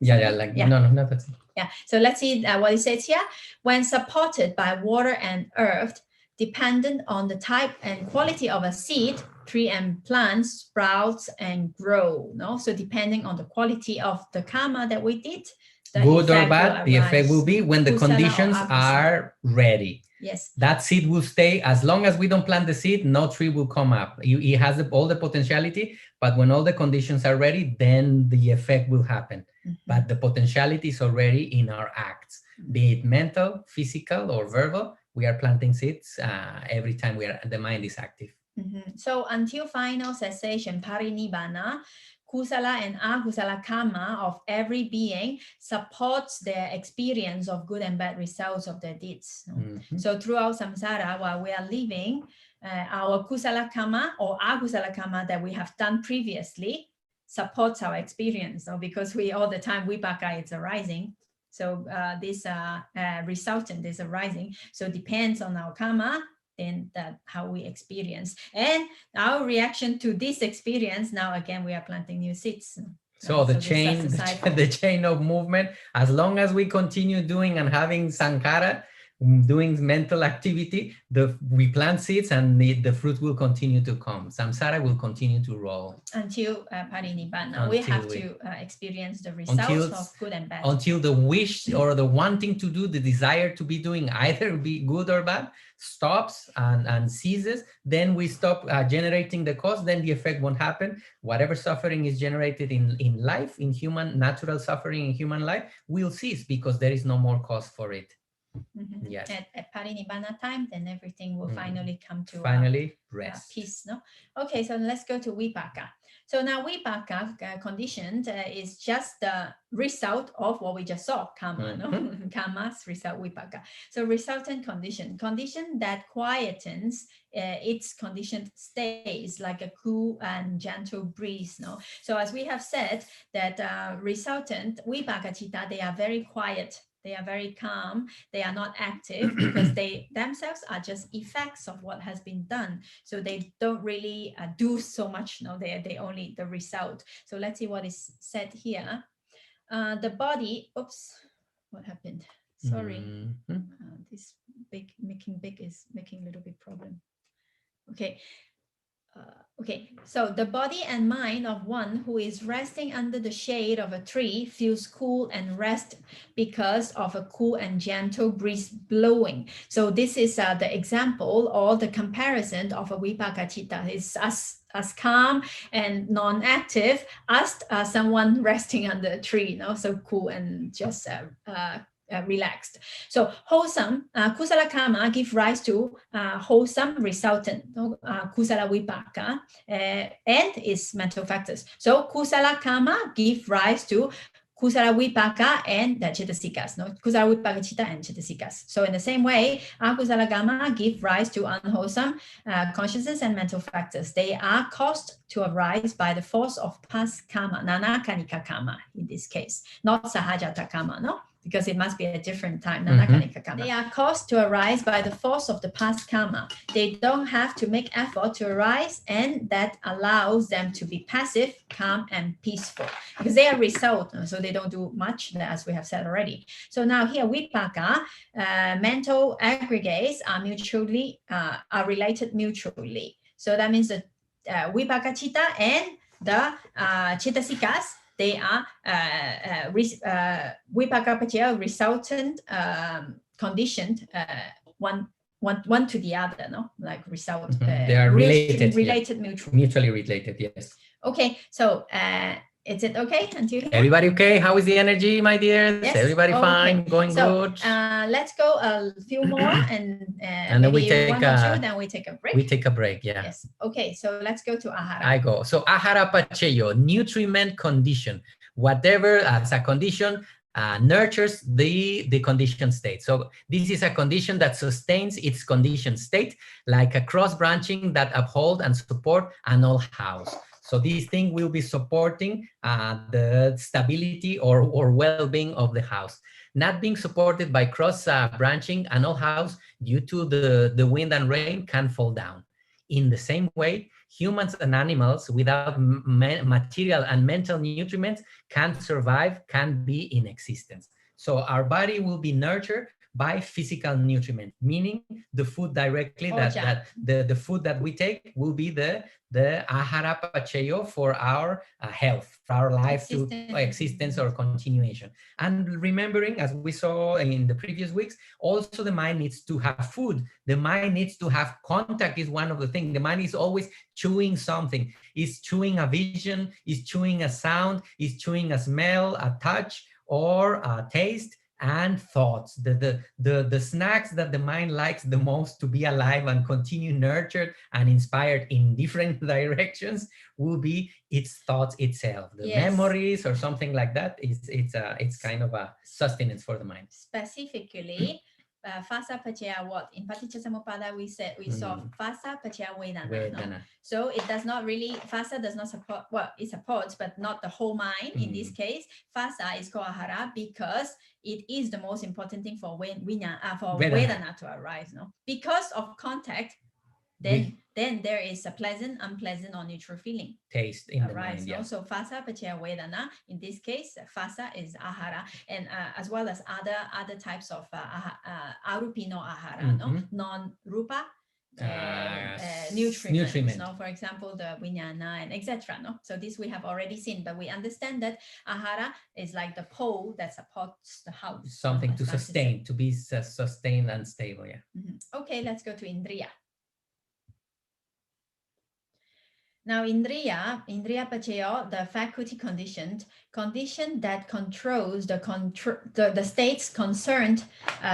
that's it. Yeah. So let's see what it says here. When supported by water and earth, dependent on the type and quality of a seed, tree and plants sprouts and grow. No, so depending on the quality of the karma that we did. Good or bad, the effect will be when the conditions are ready. Yes. That seed will stay. As long as we don't plant the seed, no tree will come up. It has all the potentiality, but when all the conditions are ready, then the effect will happen. But the potentiality is already in our acts, be it mental, physical, or verbal. We are planting seeds every time the mind is active. So until final cessation, parinibbana, kusala and akusala karma of every being supports their experience of good and bad results of their deeds. So throughout samsara, while we are living, our kusala karma or akusala karma that we have done previously supports our experience. So because we all the time vipaka is arising, so this resultant is arising. So it depends on our karma. Then that how we experience and our reaction to this experience. Now again, we are planting new seeds. So the chain of movement, as long as we continue doing and having sankhara, doing mental activity, we plant seeds and the fruit will continue to come. Samsara will continue to roll. Until parinibbana. We have to experience the results of good and bad. Until the wish or the wanting to do, the desire to be doing either be good or bad, stops and ceases, then we stop generating the cause, then the effect won't happen. Whatever suffering is generated in life, in human, natural suffering in human life, will cease because there is no more cause for it. Yes. At parinibbana time, then everything will finally come to rest. Peace. No. Okay, so let's go to vipaka. So now vipaka conditioned is just the result of what we just saw, karma, no? Karma's result, vipaka. So resultant condition that quietens its conditioned stays like a cool and gentle breeze, no? So as we have said that resultant vipaka citta, they are very quiet. They are very calm. They are not active because they themselves are just effects of what has been done. So they don't really do so much. No, they only the result. So let's see what is said here. The body. Oops, what happened? Sorry, this making big is making a little bit problem. Okay. Okay, so the body and mind of one who is resting under the shade of a tree feels cool and rest because of a cool and gentle breeze blowing. So this is the example or the comparison of a vipaka citta. It's as calm and non-active as someone resting under a tree, you know, so cool and just relaxed. So wholesome, kusala karma give rise to wholesome resultant, kusala vipaka, and its mental factors. So kusala karma give rise to kusala vipaka and the cetasikas, no? Kusala vipaka citta and cetasikas. So in the same way, akusala karma give rise to unwholesome consciousness and mental factors. They are caused to arise by the force of past karma, nanakanika karma in this case, not sahajata karma, no? Because it must be a different time. They are caused to arise by the force of the past karma. They don't have to make effort to arise, and that allows them to be passive, calm, and peaceful because they are result, so they don't do much, as we have said already. So now here, vipaka, mental aggregates are related mutually. So that means that vipaka citta and the cetasikas, they are vipaka paccaya resultant conditioned one to the other, no? Like result. They are related. Mutually related, yes. Okay, so is it okay until here? Everybody okay? How is the energy, my dears? Yes? Everybody fine? Going good? Let's go a few more and then we take one or two, then we take a break. We take a break, yeah. Yes. Okay, so let's go to ahara. I go. So ahara paccaya, nutriment condition. Whatever as a condition nurtures the conditioned state. So this is a condition that sustains its conditioned state, like a cross branching that uphold and support an old house. So this thing will be supporting the stability or well-being of the house. Not being supported by cross branching, an old house due to the wind and rain can fall down. In the same way, humans and animals without material and mental nutriments can't survive, can't be in existence. So our body will be nurtured by physical nutriment, meaning the food directly, the food that we take will be the ahara paccaya for our health, for our life to existence or continuation. And remembering, as we saw in the previous weeks, also the mind needs to have food. The mind needs to have contact is one of the things. The mind is always chewing something. Is chewing a vision, is chewing a sound, is chewing a smell, a touch, or a taste, and thoughts. The snacks that the mind likes the most to be alive and continue nurtured and inspired in different directions will be its thoughts itself. The memories or something like that, it's kind of a sustenance for the mind. Specifically, Phasa paccaya what? In Paticca-samuppada we saw Phasa paccaya Vedana. No? So it does not really, Phasa does not support, well, it supports, but not the whole mind. In this case, Phasa is called ahara because it is the most important thing for Vedana to arise. No? Because of contact, then there is a pleasant, unpleasant, or neutral feeling. Taste in the mind, no? So phasa paccaya Vedana, in this case, phasa is ahara, and as well as other types of arupino ahara, no? Non-rupa nutrients, no? For example, the vijnana and etc. No? So this we have already seen, but we understand that ahara is like the pole that supports the house. Something to sustain, to be sustained and stable, yeah. Okay, let's go to indriya. Now, indriya paccaya, the faculty condition that controls the states concerned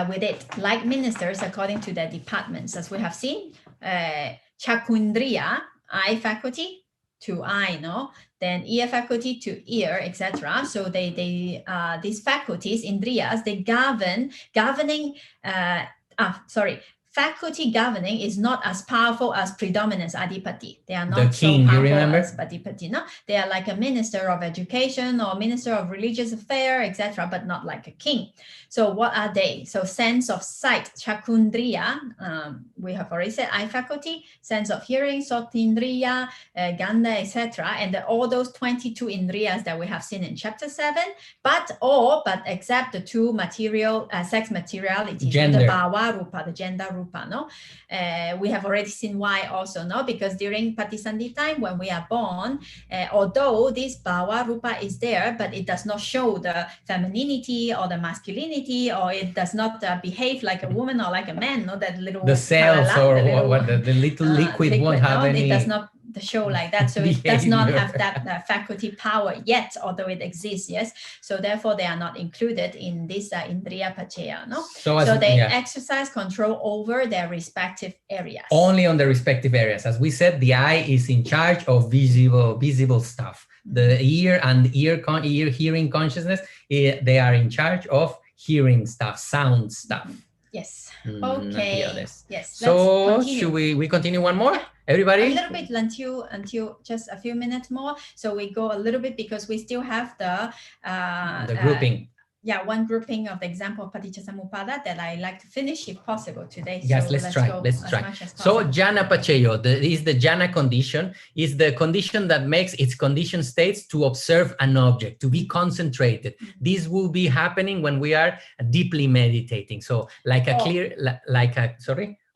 with it, like ministers according to their departments, as we have seen. Chakundriya, eye faculty, to eye, no? Then ear faculty to ear, etc. So these faculties, indriyas, they faculty governing is not as powerful as predominance adipati. They are not so powerful as adipati. No, they are like a minister of education or minister of religious affair, etc., but not like a king. So what are they? So sense of sight, chakundriya, we have already said eye faculty, sense of hearing, sotindriya, ganda, etc., and all those 22 indriyas that we have seen in chapter 7, but except the two material sex materiality, the bhava rupa, the gender rupa. No, we have already seen why also, no, because during Patisandhi time when we are born, although this bhava rupa is there, but it does not show the femininity or the masculinity, or it does not behave like a woman or like a man, no, that little the cells the little liquid won't have no, any. It does not show like that, so it does not have that faculty power yet, although it exists. Yes, so therefore they are not included in this indriya paccaya. No, so they exercise control over their respective areas. Only on the respective areas. As we said, the eye is in charge of visible stuff. The ear and ear hearing consciousness, they are in charge of hearing stuff, sound stuff. Yes. Okay. Yes. So should we continue one more? Everybody? A little bit until just a few minutes more. So we go a little bit because we still have the grouping. One grouping of the example of Paṭicca-samuppada that I like to finish if possible today. Yes, so let's try. So jhana paccaya, is the jhana condition, is the condition that makes its condition states to observe an object, to be concentrated. This will be happening when we are deeply meditating. So like a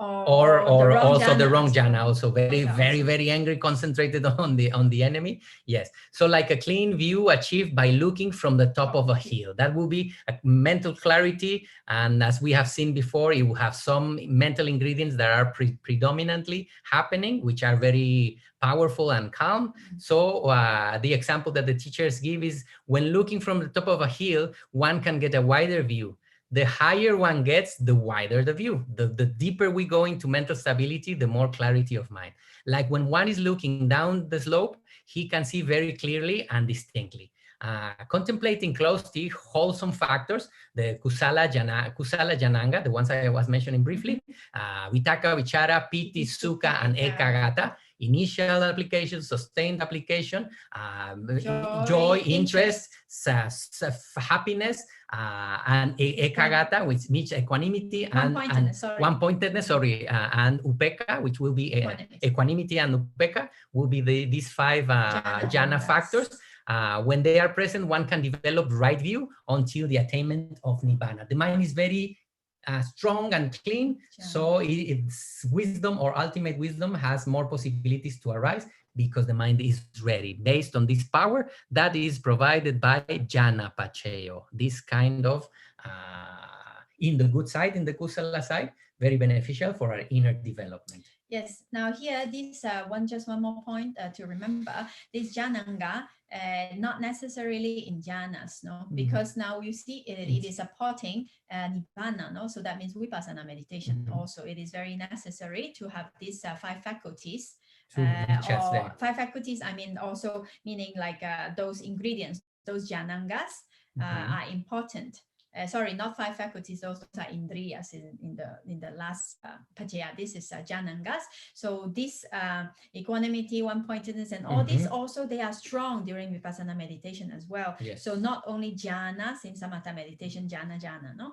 or also the wrong jhana, also very angry, concentrated on the enemy. Yes, so like a clean view achieved by looking from the top of a hill. That will be a mental clarity, and as we have seen before, it will have some mental ingredients that are predominantly happening, which are very powerful and calm. So the example that the teachers give is when looking from the top of a hill, one can get a wider view. The higher one gets, the wider the view. The deeper we go into mental stability, the more clarity of mind. Like when one is looking down the slope, he can see very clearly and distinctly. Contemplating closely wholesome factors, the kusala jananga, the ones I was mentioning briefly, vitaka, vichara, piti, sukha, and ekagata, initial application, sustained application, joy, interest, happiness, and ekagata, which means equanimity and one-pointedness, and upeka, which will be equanimity and upeka, will be these five jhana factors. When they are present, one can develop right view until the attainment of nibbana. The mind is very strong and clean, so its wisdom or ultimate wisdom has more possibilities to arise because the mind is ready based on this power that is provided by jhana paccaya. This kind of, in the good side, in the kusala side, very beneficial for our inner development. Yes. Now here, this just one more point to remember. This jhananga, not necessarily in jhanas, no, because now you see it is supporting nibbana, no. So that means vipassana meditation. Also, it is very necessary to have these five faculties. Or five faculties. I mean, also meaning like those ingredients, those jhanangas are important. Sorry, not five faculties, those are indriyas in the last paccaya. This is jhanangas. So this equanimity, one-pointedness, and all these also, they are strong during vipassana meditation as well. Yes. So not only jhanas in samatha meditation, jhana, no.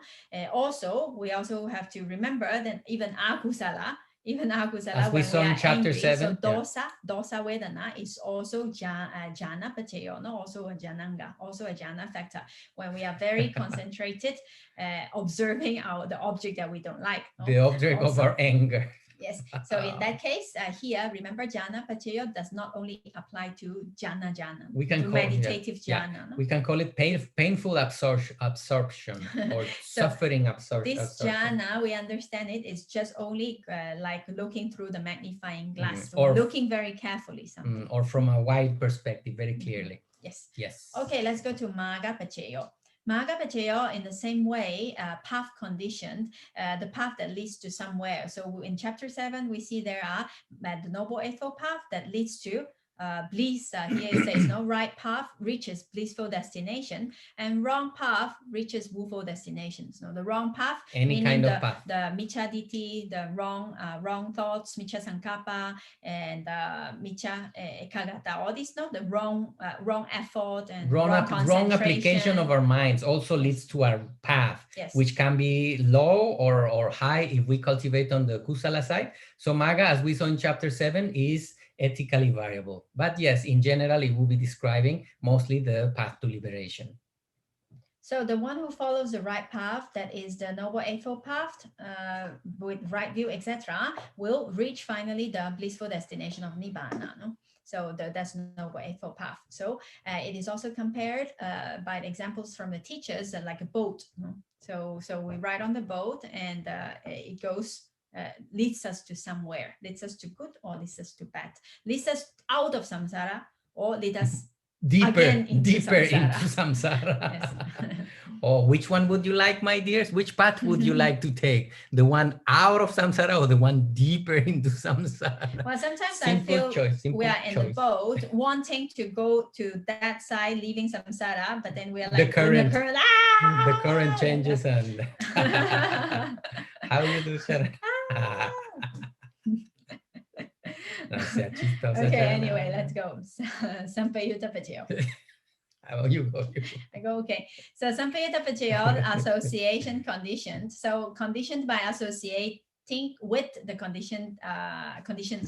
Also, we also have to remember that even akusala, as we saw in chapter 7, so dosa vedana is also jhana paccaya, no? Also a jhananga, also a jhana factor. When we are very concentrated, observing the object that we don't like, no? The object also of our anger. Yes. So in that case, here, remember, jhana paccaya does not only apply to jhana, we can to meditative jhana. No? We can call it painful absorption or suffering absorption. This jhana, we understand it is just only like looking through the magnifying glass, so or looking very carefully, something. Or from a wide perspective, very clearly. Yes. Yes. Okay, let's go to magga paccaya. Magga paccaya, in the same way, path conditioned, the path that leads to somewhere. So in chapter 7, we see there are the Noble Eightfold Path that leads to bliss, here it says, no, right path reaches blissful destination, and wrong path reaches woeful destinations. No, the wrong path, any meaning kind of path, the miccha-ditthi, the wrong thoughts, miccha-sankappa, and miccha ekagata. All these, no, the wrong effort and wrong application of our minds also leads to our path, which can be low or high if we cultivate on the kusala side. So Magga, as we saw in chapter 7, is ethically variable. But yes, in general, it will be describing mostly the path to liberation. So the one who follows the right path, that is the Noble Eightfold Path, with right view, etc., will reach finally the blissful destination of Nibbana. No? So that's Noble Eightfold Path. So it is also compared by the examples from the teachers like a boat. No? So we ride on the boat, and it goes, leads us to somewhere, leads us to good or leads us to bad, leads us out of samsara or leads us deeper into samsara. Yes. Oh, which one would you like, my dears? Which path would you like to take? The one out of samsara or the one deeper into samsara? Well, sometimes I feel we are in the boat wanting to go to that side, leaving samsara, but then we are like, the current changes and how you do, Sharon? Okay, anyway, let's go. Sampayutta Pachayo. You go. I go, okay. So Sampayutta Pachayo, association conditioned. So conditioned by associating with the conditioned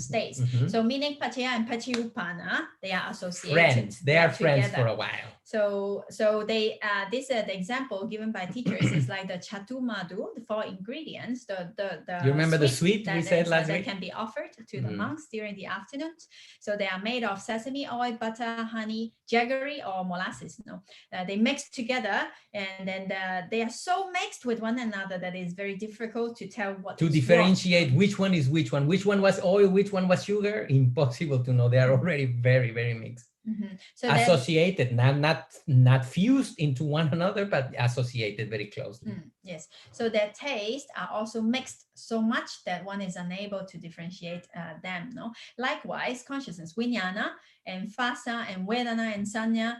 states. So meaning Paccaya and Paccayuppana, they are associated. Friends. They are friends for a while. So they this the example given by teachers is like the chatumadu, the 4 ingredients. You remember the sweet we said last week? That can be offered to the monks during the afternoon. So they are made of sesame oil, butter, honey, jaggery, or molasses. No, they mix together, and then they are so mixed with one another that it's very difficult to tell what to differentiate which one is which one. Which one was oil, which one was sugar? Impossible to know. They are already very, very mixed. So associated, not fused into one another, but associated very closely. Yes. So their tastes are also mixed so much that one is unable to differentiate them. No. Likewise, consciousness, vijnana and phassa and vedana and sanya.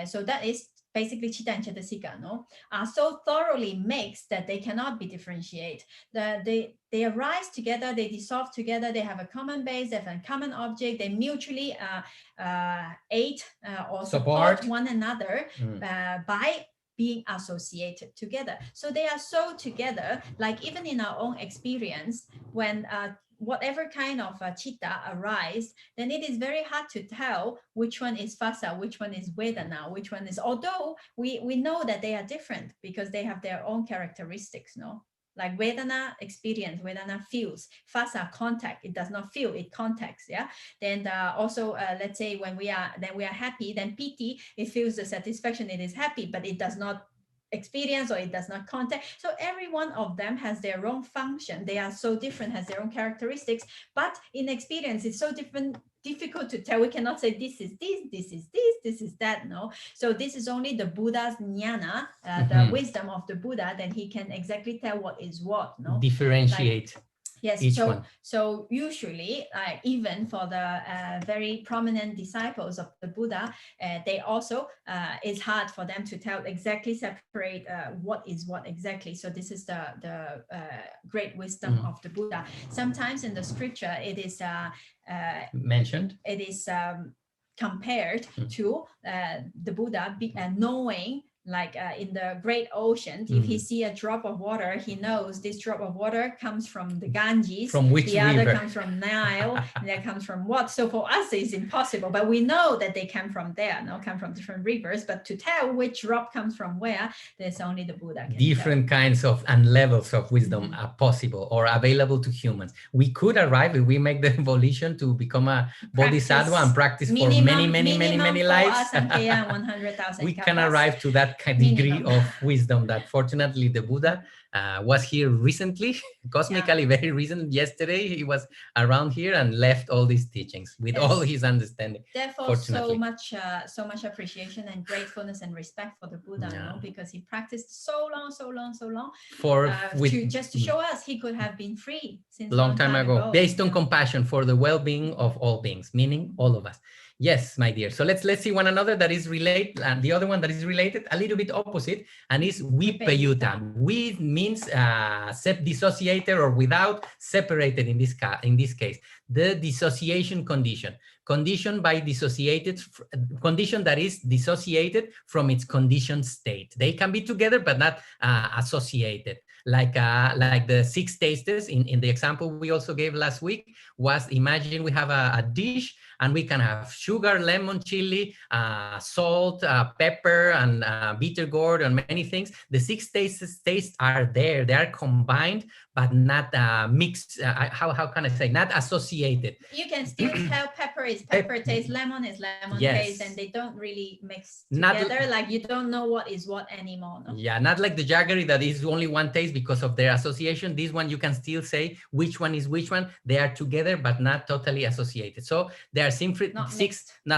So that is basically chitta and cetasika, no, are so thoroughly mixed that they cannot be differentiated. They arise together, they dissolve together, they have a common base, they have a common object, they mutually aid or support one another by being associated together. So they are so together, like even in our own experience, when whatever kind of chitta arise, then it is very hard to tell which one is phassa, which one is vedana, which one is, although we know that they are different because they have their own characteristics, no? Like vedana experience, vedana feels, phassa contact, it does not feel, it contacts, yeah? Then also, let's say when we are happy, then piti, it feels the satisfaction, it is happy, but it does not experience or it does not contact. So every one of them has their own function. They are so different, has their own characteristics, but in experience, it's so difficult to tell. We cannot say this is this, this is this, this is that, no. So this is only the Buddha's jnana, the wisdom of the Buddha, that he can exactly tell what is what, no. Differentiate. Yes, so usually, even for the very prominent disciples of the Buddha, they also, it's hard for them to tell exactly, separate what is what exactly. So this is the great wisdom of the Buddha. Sometimes in the scripture, it is mentioned. It is compared to the Buddha knowing, like in the great ocean, if he see a drop of water, he knows this drop of water comes from the Ganges, from which the river? Other comes from Nile, and that comes from what? So for us, it's impossible, but we know that they come from there, come from different rivers, but to tell which drop comes from where, there's only the Buddha can different tell. Kinds of and levels of wisdom are possible or available to humans. We could arrive, if we make the evolution to become a bodhisattva and practice for many lives, 100,000 we can arrive to that degree of wisdom that fortunately the Buddha was here recently, cosmically very recent. Yesterday, he was around here and left all these teachings with all his understanding. Therefore, so much appreciation and gratefulness and respect for the Buddha, no? Because he practiced so long, just to show us he could have been free since long time ago. Based on compassion for the well-being of all beings, meaning all of us. Yes, my dear. So let's see one another that is related, and the other one that is related, a little bit opposite, and is vipayuta. We means dissociated or without, separated in this case. The dissociation condition by dissociated condition that is dissociated from its conditioned state. They can be together but not associated. Like the 6 tastes in the example we also gave last week was, imagine we have a dish and we can have sugar, lemon, chili, salt, pepper, and bitter gourd, and many things. The 6 tastes are there. They are combined, but not mixed. How can I say? Not associated. You can still tell pepper is pepper taste, lemon is lemon taste, and they don't really mix together. Like you don't know what is what anymore. No? Yeah, not like the jaggery that is only one taste because of their association. This one you can still say which one is which one. They are together but not totally associated. So they are simply not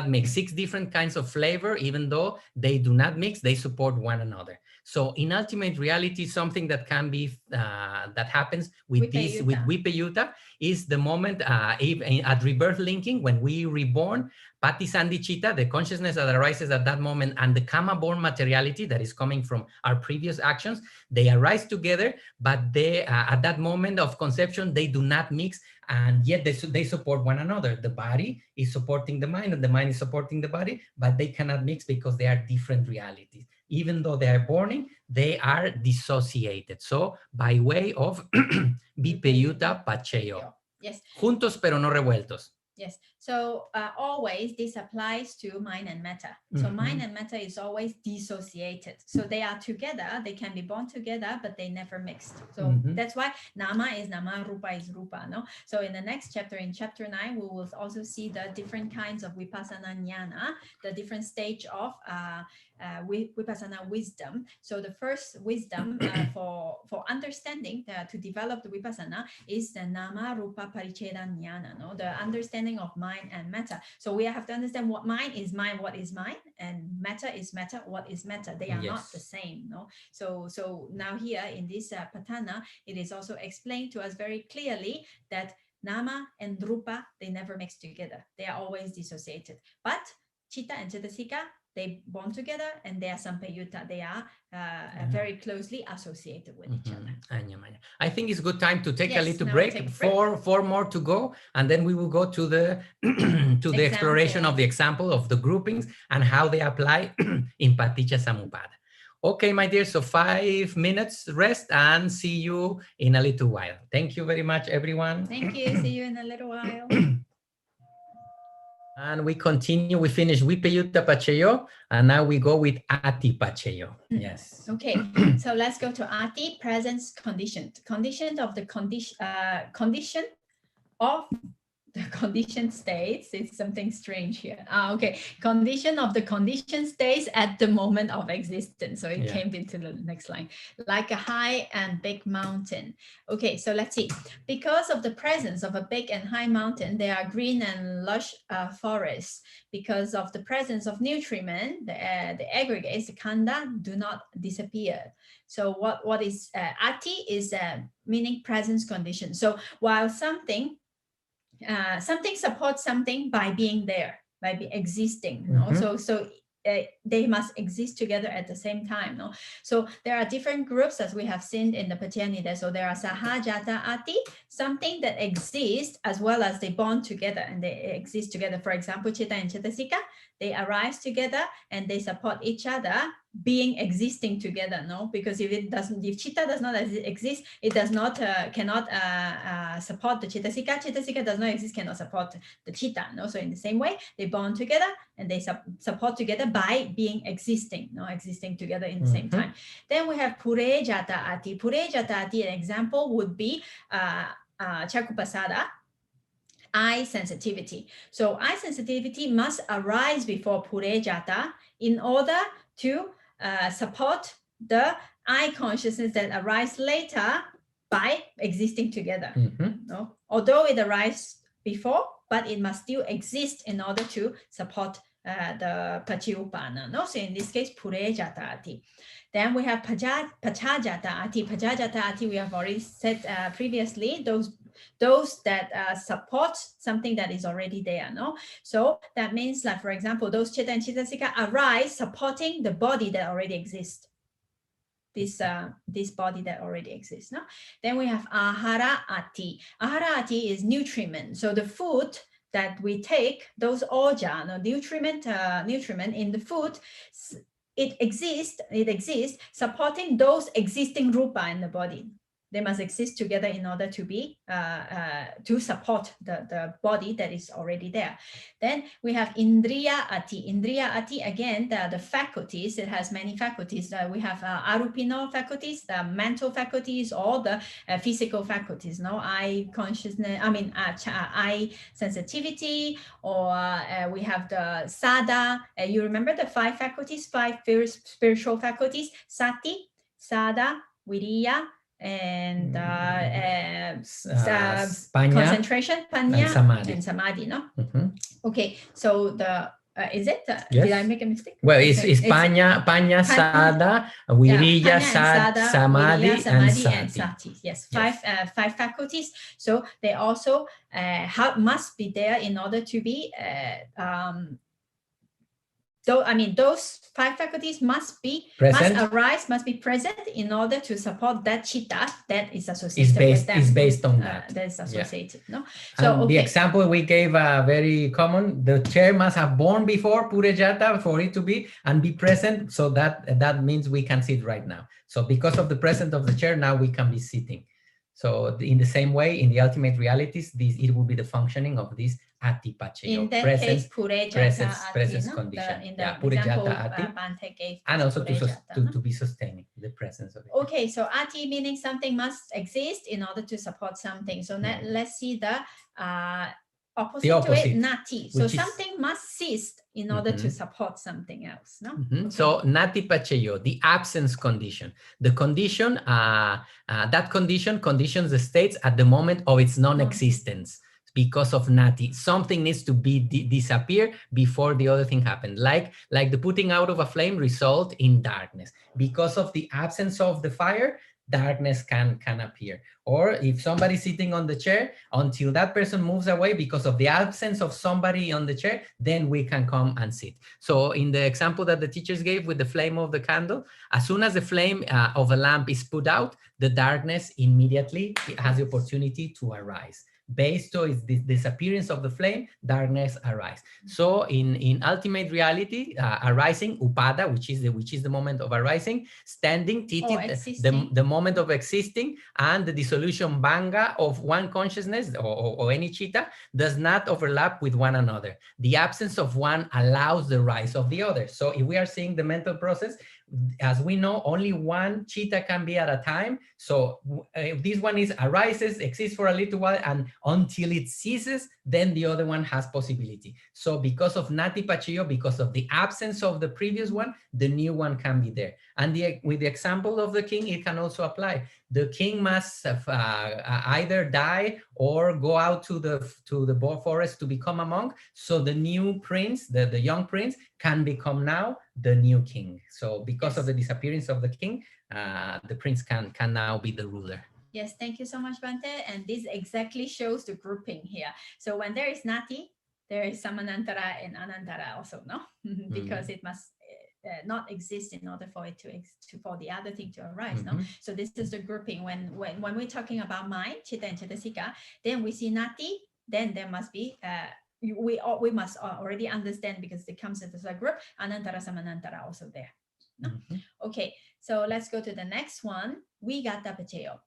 mixed. 6 different kinds of flavor, even though they do not mix, they support one another. So in ultimate reality, something that can be that happens with vipayuta is the moment at rebirth linking, when we reborn, Pati Sandhi Chitta, the consciousness that arises at that moment, and the karma-born materiality that is coming from our previous actions, they arise together, but they at that moment of conception, they do not mix, and yet they support one another. The body is supporting the mind, and the mind is supporting the body, but they cannot mix because they are different realities. Even though they are born, they are dissociated. So by way of vipayuta pacheyo. Yes. Juntos pero no revueltos. Yes. So always this applies to mind and matter. So mind and matter is always dissociated. So they are together. They can be born together, but they never mixed. So that's why nama is nama, rupa is rupa. No. So in the next chapter, in chapter 9, we will also see the different kinds of vipassana jnana, the different stage of vipassana wisdom. So the first wisdom for understanding to develop the vipassana is the nama rupa paricheda jnana, no? The understanding of mind and matter. So we have to understand what mind is mind, what is mind, and matter is matter, what is matter. They are not the same, no? So now here in this Paṭṭhāna, it is also explained to us very clearly that nama and rupa, they never mix together. They are always dissociated. But chitta and cetasika, they bond together, and they are sampayuta. They are very closely associated with each other. I think it's good time to take a little break. Four more to go, and then we will go to the to the exploration of the example of the groupings and how they apply in Paṭicca-samuppada. Okay, my dear, so 5 minutes rest and see you in a little while. Thank you very much, everyone. Thank you. See you in a little while. And we continue, we finish vipayuta pacheyo, and now we go with ati pacheyo. Yes. Okay, so let's go to ati, presence conditioned. Conditioned of the condition of the conditioned states. It's something strange here. Okay, condition of the conditioned states at the moment of existence. So it came into the next line. Like a high and big mountain. Okay, so let's see. Because of the presence of a big and high mountain, there are green and lush forests. Because of the presence of nutriment, the aggregates, the kanda, do not disappear. So what is ati is meaning presence condition. So while something supports something by being there, by existing. No? So they must exist together at the same time. No? So there are different groups, as we have seen in the Paṭṭhāna. So there are sahajata ati, something that exists as well as they bond together and they exist together. For example, chitta and cetasika, they arise together and they support each other, existing together, no? Because if chitta does not exist, it does not cannot support the cetasika. Cetasika does not exist, cannot support the chitta, no? So in the same way, they bond together and they support together by existing together in the same time. Then we have purejata ati. Purejata ati, an example would be chakupasada, eye sensitivity. So eye sensitivity must arise before purejata in order to support the I consciousness that arise later by existing together. No? Although it arises before, but it must still exist in order to support the Paṭicca-samuppada. No? So in this case, Purejata Ati. Then we have Paṭṭhāna Ati. Paṭṭhāna Ati, we have already said previously, those that support something that is already there. No? So that means, like, for example, those Chitta and Chittasika arise supporting the body that already exists. This body that already exists. No? Then we have Ahara Ati. Ahara Ati is nutriment. So the food that we take, those oja, nutriment in the food, it exists supporting those existing rupa in the body. They must exist together in order to be to support the body that is already there. Then we have Indriya Ati. Indriya Ati, again, the faculties. It has many faculties. We have arupino faculties, the mental faculties, or the physical faculties. No, eye consciousness. I mean, eye sensitivity, or we have the sada. You remember the 5 faculties, 5 spiritual faculties: sati, sada, viriya, and concentration, panya, and samadhi. No. Okay, so the is it? Did I make a mistake? Well, it's panya, sada, viriya, samadhi, and sati. Yes, 5 faculties. So they also must be there in order to be. Those 5 faculties must be must be present in order to support that chitta that is associated with them. Is based on that. That is associated. No. So the example we gave very common. The chair must have born before Purejata for it to be and be present. So that means we can sit right now. So because of the presence of the chair, now we can be sitting. So in the same way, in the ultimate realities, it will be the functioning of this Ati Pacheyo. In that case, presence condition. In the example, Ati, and also to be sustaining the presence of it. Okay, so Ati meaning something must exist in order to support something. So let's see the opposite to it, Nati. So something must cease in order to support something else. No. Okay. So Nati Pacheyo, the absence condition. The condition, that condition conditions the states at the moment of its non-existence. Because of Nati, something needs to be disappear before the other thing happened. Like the putting out of a flame result in darkness. Because of the absence of the fire, darkness can appear. Or if somebody's sitting on the chair, until that person moves away because of the absence of somebody on the chair, then we can come and sit. So in the example that the teachers gave with the flame of the candle, as soon as the flame of a lamp is put out, the darkness immediately has the opportunity to arise. Based on the disappearance of the flame, darkness arises. So in ultimate reality, arising, upada, which is the moment of arising, standing, titi, the moment of existing, and the dissolution banga of one consciousness or any chitta does not overlap with one another. The absence of one allows the rise of the other. So if we are seeing the mental process, as we know, only one chitta can be at a time. So if this one arises, exists for a little while, and until it ceases, then the other one has possibility. So because of Nati Pacheyo, because of the absence of the previous one, the new one can be there. And with the example of the king, it can also apply. The king must either die or go out to the forest to become a monk. So the new prince, the young prince, can become now the new king. So because of the disappearance of the king, the prince can now be the ruler. Yes, thank you so much, Bhante. And this exactly shows the grouping here. So when there is Nati, there is Samanantara and Anantara also, no? Because it must not exist in order for it for the other thing to arise. No, so this is the grouping. When we're talking about mind, chitta and cittasika, then we see Nati, then there must be we must already understand, because it comes as a group, Anantara Samanantara also there. No? Okay, so let's go to the next one. Vigata Pacheyo.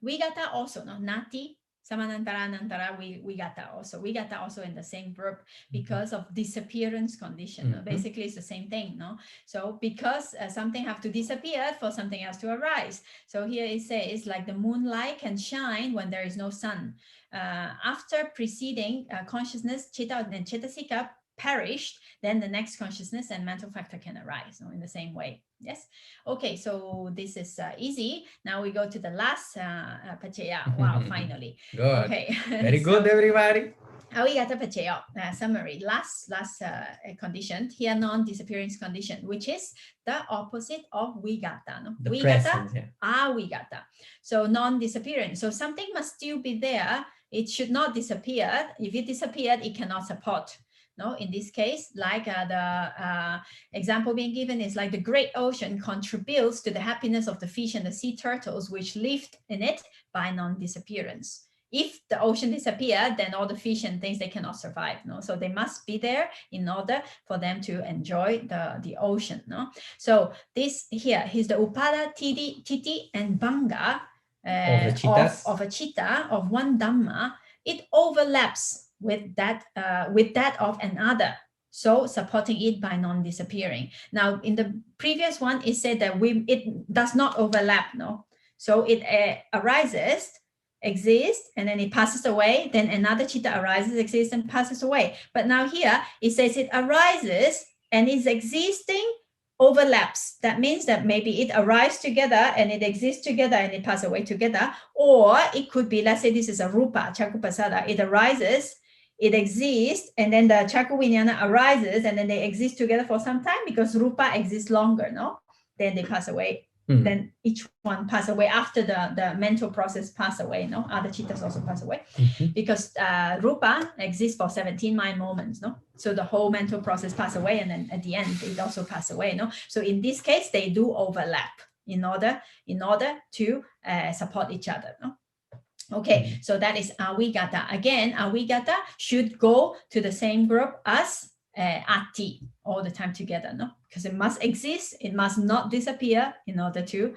Vigata also, no, Nati, Samanantara, Anantara, Vigata also. Vigata also in the same group because of disappearance condition. Basically, it's the same thing, no? So because something have to disappear for something else to arise. So here it says, like the moonlight can shine when there is no sun. After preceding consciousness, chitta and cittasika perished, then the next consciousness and mental factor can arise, in the same way. Yes. Okay, so this is easy. Now we go to the last paccaya. Wow, finally. Good. Okay. Very good, everybody. Abhidhamma paccaya, summary. Last condition here, non-disappearance condition, which is the opposite of vigata. No? The vigata, present, yeah. Avigata. So non-disappearance. So something must still be there. It should not disappear. If it disappeared, it cannot support. No, in this case, like the example being given is like the great ocean contributes to the happiness of the fish and the sea turtles, which lived in it by non-disappearance. If the ocean disappeared, then all the fish and things, they cannot survive. No, so they must be there in order for them to enjoy the ocean. No, so this here is the upada, titi, and banga of a chitta of one dhamma. It overlaps with that of another, so supporting it by non-disappearing. Now in the previous one, it said that it does not overlap. No, so it arises, exists, and then it passes away, then another chitta arises, exists, and passes away. But now here it says it arises and is existing, overlaps. That means that maybe it arrives together and it exists together and it passes away together, or it could be, let's say this is a rupa, chakupasada. It arises, it exists, and then the chakra vinyana arises, and then they exist together for some time because rupa exists longer, no? Then they pass away. Then each one pass away after the mental process pass away, no? Other chittas also pass away because rupa exists for 17 mind moments, no? So the whole mental process pass away, and then at the end it also pass away, no? So in this case, they do overlap in order to support each other, no? Okay, so that is avigata. Again, avigata should go to the same group as ati all the time together, no? Because it must exist, it must not disappear in order to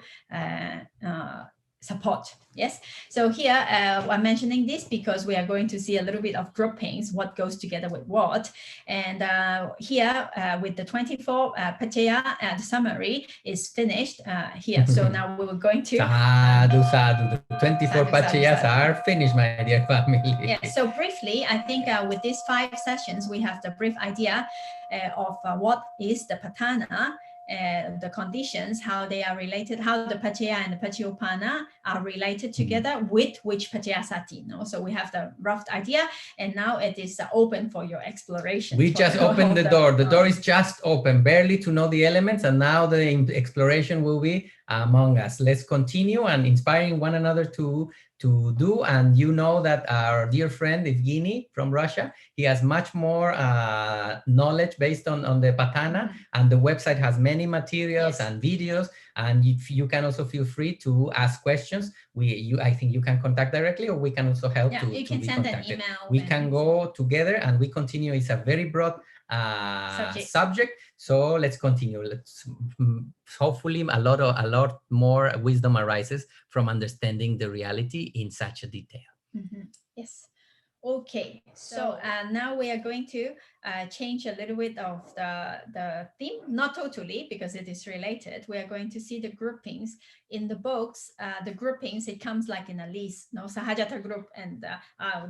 support. Yes. So here I'm mentioning this because we are going to see a little bit of groupings, what goes together with what. And here with the 24 paccaya, the summary is finished here. So now we were going to sadhu. The 24 paccayas are finished, my dear family. Yes. So briefly, I think with these 5 sessions, we have the brief idea of what is the Paṭṭhāna, the conditions, how they are related, how the paccaya and the paccaya-uppāna are related together with which paccaya-sati. No? So we have the rough idea, and now it is open for your exploration. We just opened the door. The door is just open, barely to know the elements, and now the exploration will be among us. Let's continue and inspiring one another to do. And you know that our dear friend Evgeny from Russia, he has much more knowledge based on the Paṭṭhāna, and the website has many materials and videos. And if you can also feel free to ask questions. I think you can contact directly, or we can also help to you can be send contacted. an email. We can go together and we continue. It's a very broad subject. So let's continue. Let's hopefully a lot more wisdom arises from understanding the reality in such a detail. Yes. Okay, so now we are going to change a little bit of the theme, not totally because it is related. We are going to see the groupings in the books. The groupings, it comes like in a list, no? Sahajata group and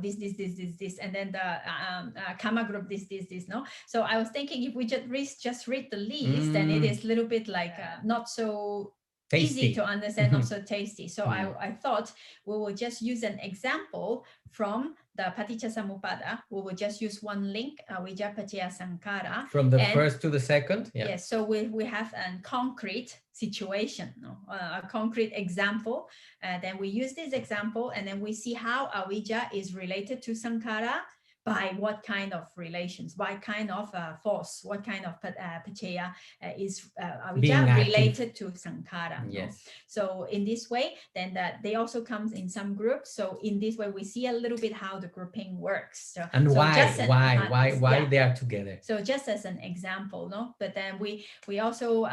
this, and then the Kama group, this, no? So I was thinking if we just read the list, then it is a little bit like not so tasty. Easy to understand, not so tasty. So I thought we will just use an example from the Paṭicca-samuppada. We will just use one link, Avijja Paccaya Sankhara. From the first to the second? Yeah. Yes, so we have a concrete situation, a concrete example. Then we use this example, and then we see how Avijja is related to Sankhara, by what kind of relations, what kind of force, what kind of paccaya is avijja related to sankhara. Yes. No? So in this way, then they also comes in some groups. So in this way, we see a little bit how the grouping works. So, and why they are together. So just as an example, no. But then we also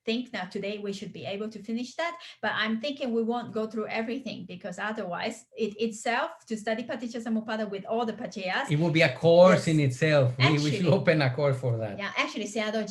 think that today we should be able to finish that. But I'm thinking we won't go through everything, because otherwise it itself, to study Paṭicca-samuppada with all the paccayas, it will be a course in itself. We should open a course for that. Yeah, actually Sayadaw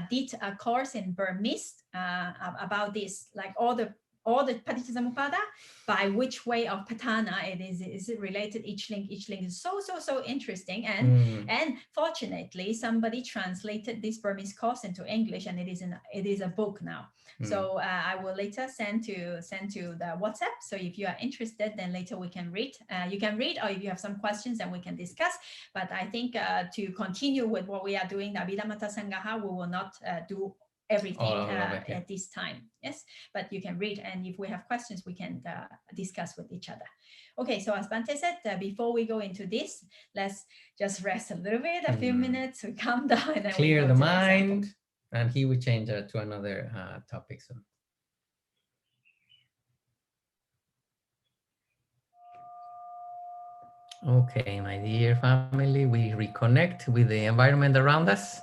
did a course in Burmese about this, like all the all the Paṭicca-samuppada, by which way of Paṭṭhāna it is it related, each link is so interesting. And fortunately, somebody translated this Burmese course into English, and it is a book now. So I will later send to the WhatsApp. So if you are interested, then later we can read. You can read, or if you have some questions, then we can discuss. But I think to continue with what we are doing, the Abhidhamma Sangha, we will not do everything at this time. Yes, but you can read, and if we have questions, we can discuss with each other. Okay, so as Bhante said, before we go into this, let's just rest a little bit, a few minutes, we calm down, and then clear we the mind, and he will change to another topic soon. Okay, my dear family, we reconnect with the environment around us.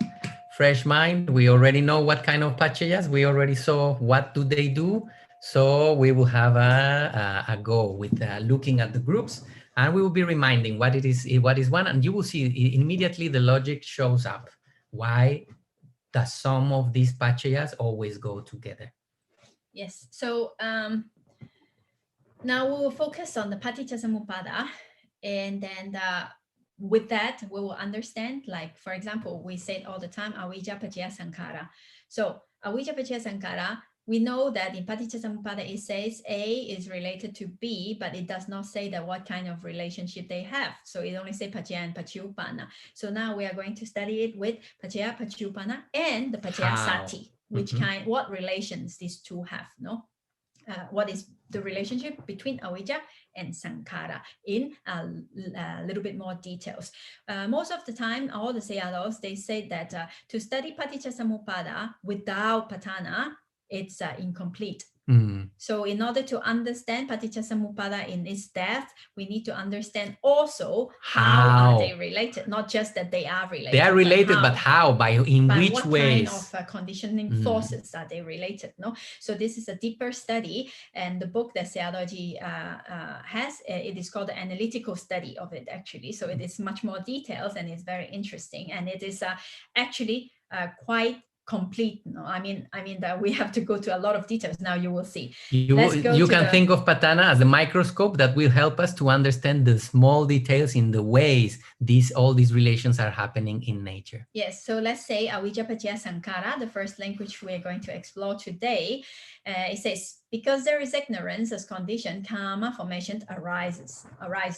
Fresh mind, we already know what kind of paccayas, we already saw what do they do. So we will have a go with looking at the groups, and we will be reminding what is one, and you will see immediately the logic shows up. Why the sum of these paccayas always go together? Yes, so now we will focus on the Paticca-samuppada, and then with that we will understand, like for example, we said all the time avijja paccaya sankhara. So avijja paccaya sankhara, we know that in Paticca-samuppada it says A is related to B, but it does not say that what kind of relationship they have. So it only says paccaya and paccaya-uppana. So now we are going to study it with paccaya, paccaya-uppana, and the paccaya-sati, which what relations these two have, no? What is the relationship between avijja and sankhara in a little bit more details. Most of the time, all the sayadaws, they say that to study Paticca-samuppada without Paṭṭhāna, it's incomplete. So in order to understand Paticca-samuppada in its depth, we need to understand also how are they related, not just that they are related. They are related, but how? By which ways? What kind of conditioning forces are they related? No, so this is a deeper study, and the book that Sayadaw has, it is called the analytical study of it actually. So it is much more details, and it's very interesting, and it is actually quite complete. No, I mean that we have to go to a lot of details. Now you will see. You can think of Paṭṭhāna as a microscope that will help us to understand the small details in the ways all these relations are happening in nature. Yes, so let's say avijja paccaya sankhara, the first link which we are going to explore today. It says, because there is ignorance as condition, karma formation arise,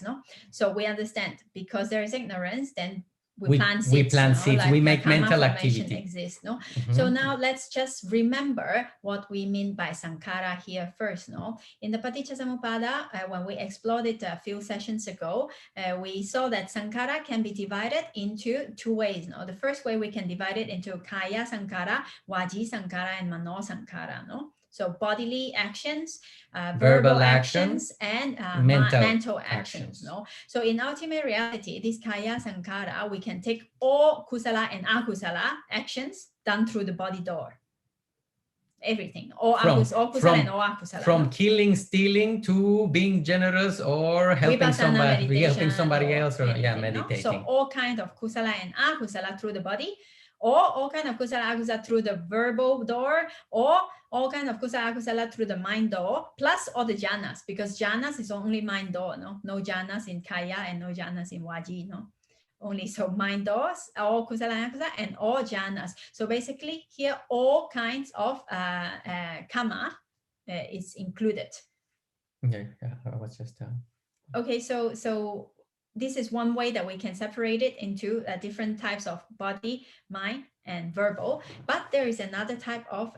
no? So we understand, because there is ignorance, then we plant seeds, like we make mental activity exists, no? So now let's just remember what we mean by sankhara here first, no? In the Paticca-samuppada, when we explored it a few sessions ago, we saw that sankhara can be divided into two ways, no? The first way we can divide it into kaya sankhara, vaji sankhara, and mano sankhara, no? So bodily actions, verbal actions, and mental actions. No. So in ultimate reality, this kaya sankhara, we can take all kusala and akusala actions done through the body door. Everything, all kusala and all akusala. From killing, stealing, to being generous or helping somebody else, or meditating. No? So all kinds of kusala and akusala through the body, or all kind of kusala akusala through the verbal door, or all kind of kusala akusala through the mind door, plus all the jhanas, because jhanas is only mind door, no jhanas in kaya and no jhanas in vaji, no. Only so mind doors, all kusala and akusala, and all jhanas. So basically here all kinds of karma is included. Yeah, I was just okay, so this is one way that we can separate it into different types of body, mind, and verbal. But there is another type of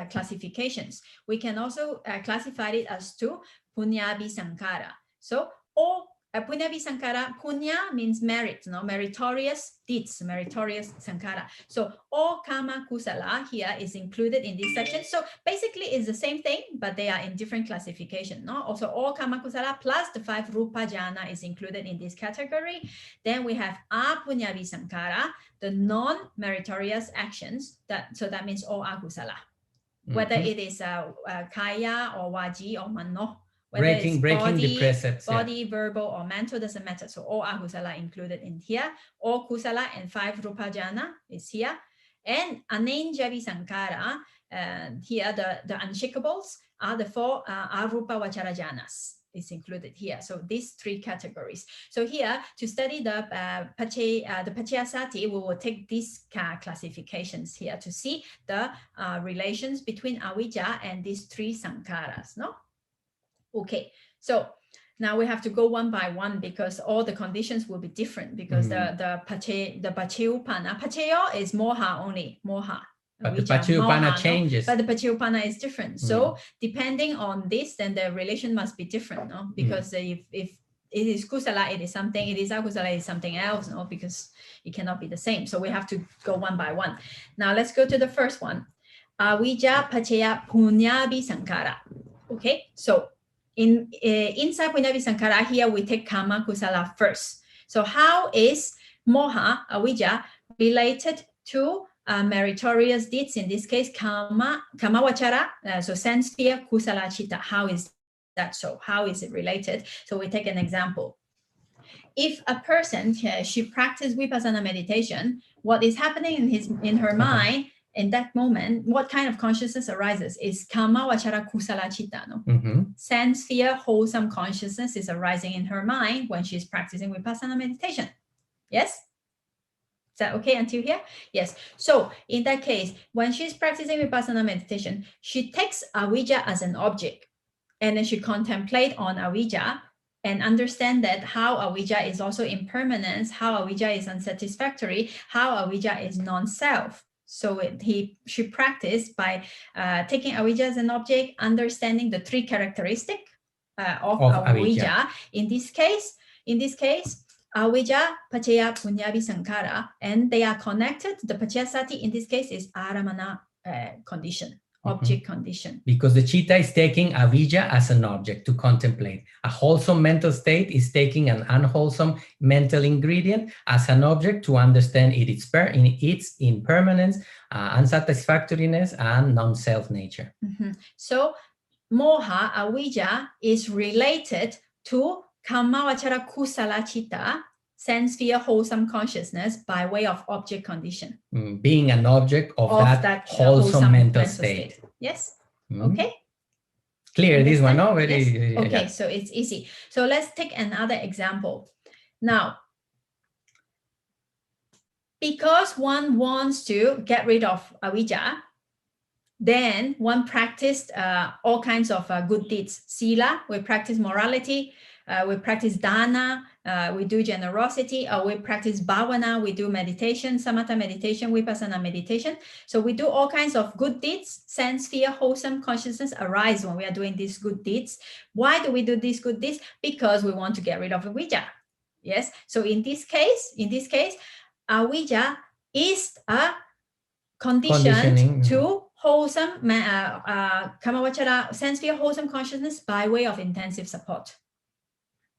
classifications. We can also classify it as to punyabi sankhara. So all punyabi sankhara, punya means merit, no, meritorious deeds, meritorious sankhara. So all karma kusala here is included in this section. So basically it's the same thing, but they are in different classification. No, also all karma kusala plus the 5 rupa jhana is included in this category. Then we have apunyabi sankhara, the non-meritorious actions. That means all akusala, whether it is kaya or vaji or mano. Breaking the precepts, body, verbal, or mental, doesn't matter. So all akusala included in here. All kusala and 5 rupa jhana is here. And anenjabi sankhara, And here, the unshakables are the 4 arupa vachara jhanas is included here. So these 3 categories. So here, to study the Paṭicca-sati, we will take these classifications here to see the relations between avijja and these 3 sankharas. No? Okay, so now we have to go one by one because all the conditions will be different because the Paṭicca-upana, Paṭicca is moha only, moha. But the Paṭicca-upana changes. But the Paṭicca-upana is different. So depending on this, then the relation must be different, no? Because if it is kusala, it is something, it is akusala, it is something else, no? Because it cannot be the same. So we have to go one by one. Now let's go to the first one. Avijja paccaya punyabi sankhara. Okay, so inside punyabi sankhara, here we take kama kusala first. So how is moha, avijja, related to meritorious deeds, in this case, kama vachara, so sense sphere, kusala chitta? How is that so? How is it related? So we take an example. If a person, she practices vipassana meditation, what is happening in her mind in that moment, what kind of consciousness arises is kama vachara kusala chitta, no? Sense sphere, wholesome consciousness is arising in her mind when she's practicing vipassana meditation. Yes? Is that okay until here? Yes. So in that case, when she's practicing vipassana meditation, she takes avijja as an object, and then she contemplates on avijja and understand that how avijja is also impermanence, how avijja is unsatisfactory, how avijja is non-self. So she practiced by taking avijja as an object, understanding the 3 characteristics of avijja. In this case, avijja, paccaya, punyabi sankhara, and they are connected. The Paṭicca-sati in this case is aramana condition, object condition. Because the chitta is taking avijja as an object to contemplate. A wholesome mental state is taking an unwholesome mental ingredient as an object to understand its impermanence, unsatisfactoriness, and non-self nature. So moha, avijja, is related to kama vachara kusala chitta, sense sphere, wholesome consciousness, by way of object condition. Being an object of that wholesome mental state. Yes? Okay? Clear this one, no? Yes? Okay, so it's easy. So let's take another example. Now, because one wants to get rid of avijja, then one practiced all kinds of good deeds. Sila, we practice morality, we practice dana, we do generosity, or we practice bhavana, we do meditation, samatha meditation, vipassana meditation. So we do all kinds of good deeds. Sense sphere, wholesome consciousness arise when we are doing these good deeds. Why do we do these good deeds? Because we want to get rid of avijja. Yes. So in this case, avijja is a condition to wholesome kamavachara, sense sphere, wholesome consciousness by way of intensive support.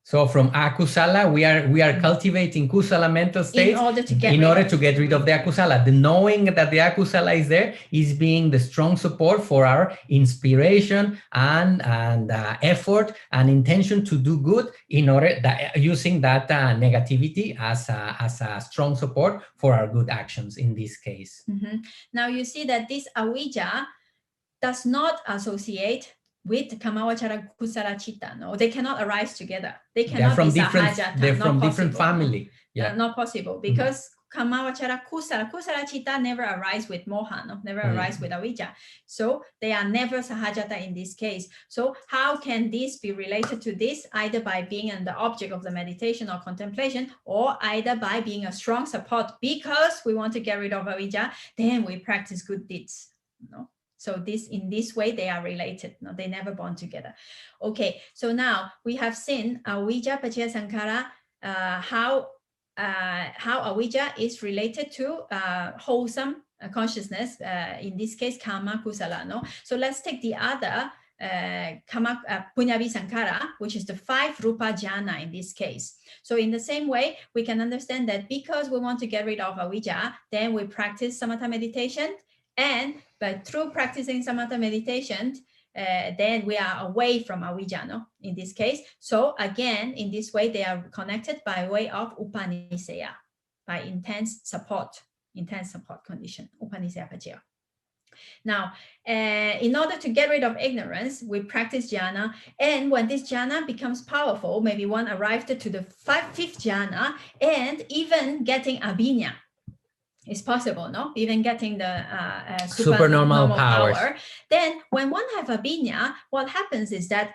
So from akusala, we are cultivating kusala mental states in order to get rid of the akusala. The knowing that the akusala is there is being the strong support for our inspiration and effort and intention to do good, in order that using that negativity as a strong support for our good actions in this case. Now you see that this avijja does not associate with kamavachara kusala chitta. No, they cannot arise together. They cannot be sahajata. They're from different family. Yeah, not possible, because kamavachara kusala chitta never arise with moha, no? Never arise with avijja. So they are never sahajata in this case. So how can this be related to this? Either by being the object of the meditation or contemplation, or either by being a strong support. Because we want to get rid of avijja, then we practice good deeds. No. So in this way, they are related. No, they never bond together. Okay, so now we have seen avijja paccaya sankhara, how avijja is related to wholesome consciousness, in this case, kama kusala. No? So let's take the other punyabi sankhara, which is the 5 rupa jhana in this case. So in the same way, we can understand that because we want to get rid of avijja, then we practice samatha meditation. But through practicing samatha meditation, then we are away from avijja, no? In this case. So again, in this way, they are connected by way of upaniseya, by intense support condition, upaniseya paccaya. Now, in order to get rid of ignorance, we practice jhana. And when this jhana becomes powerful, maybe one arrived to the fifth jhana and even getting abhinya. It's possible, no? Even getting the supernormal power. Then when one have abhinya, what happens is that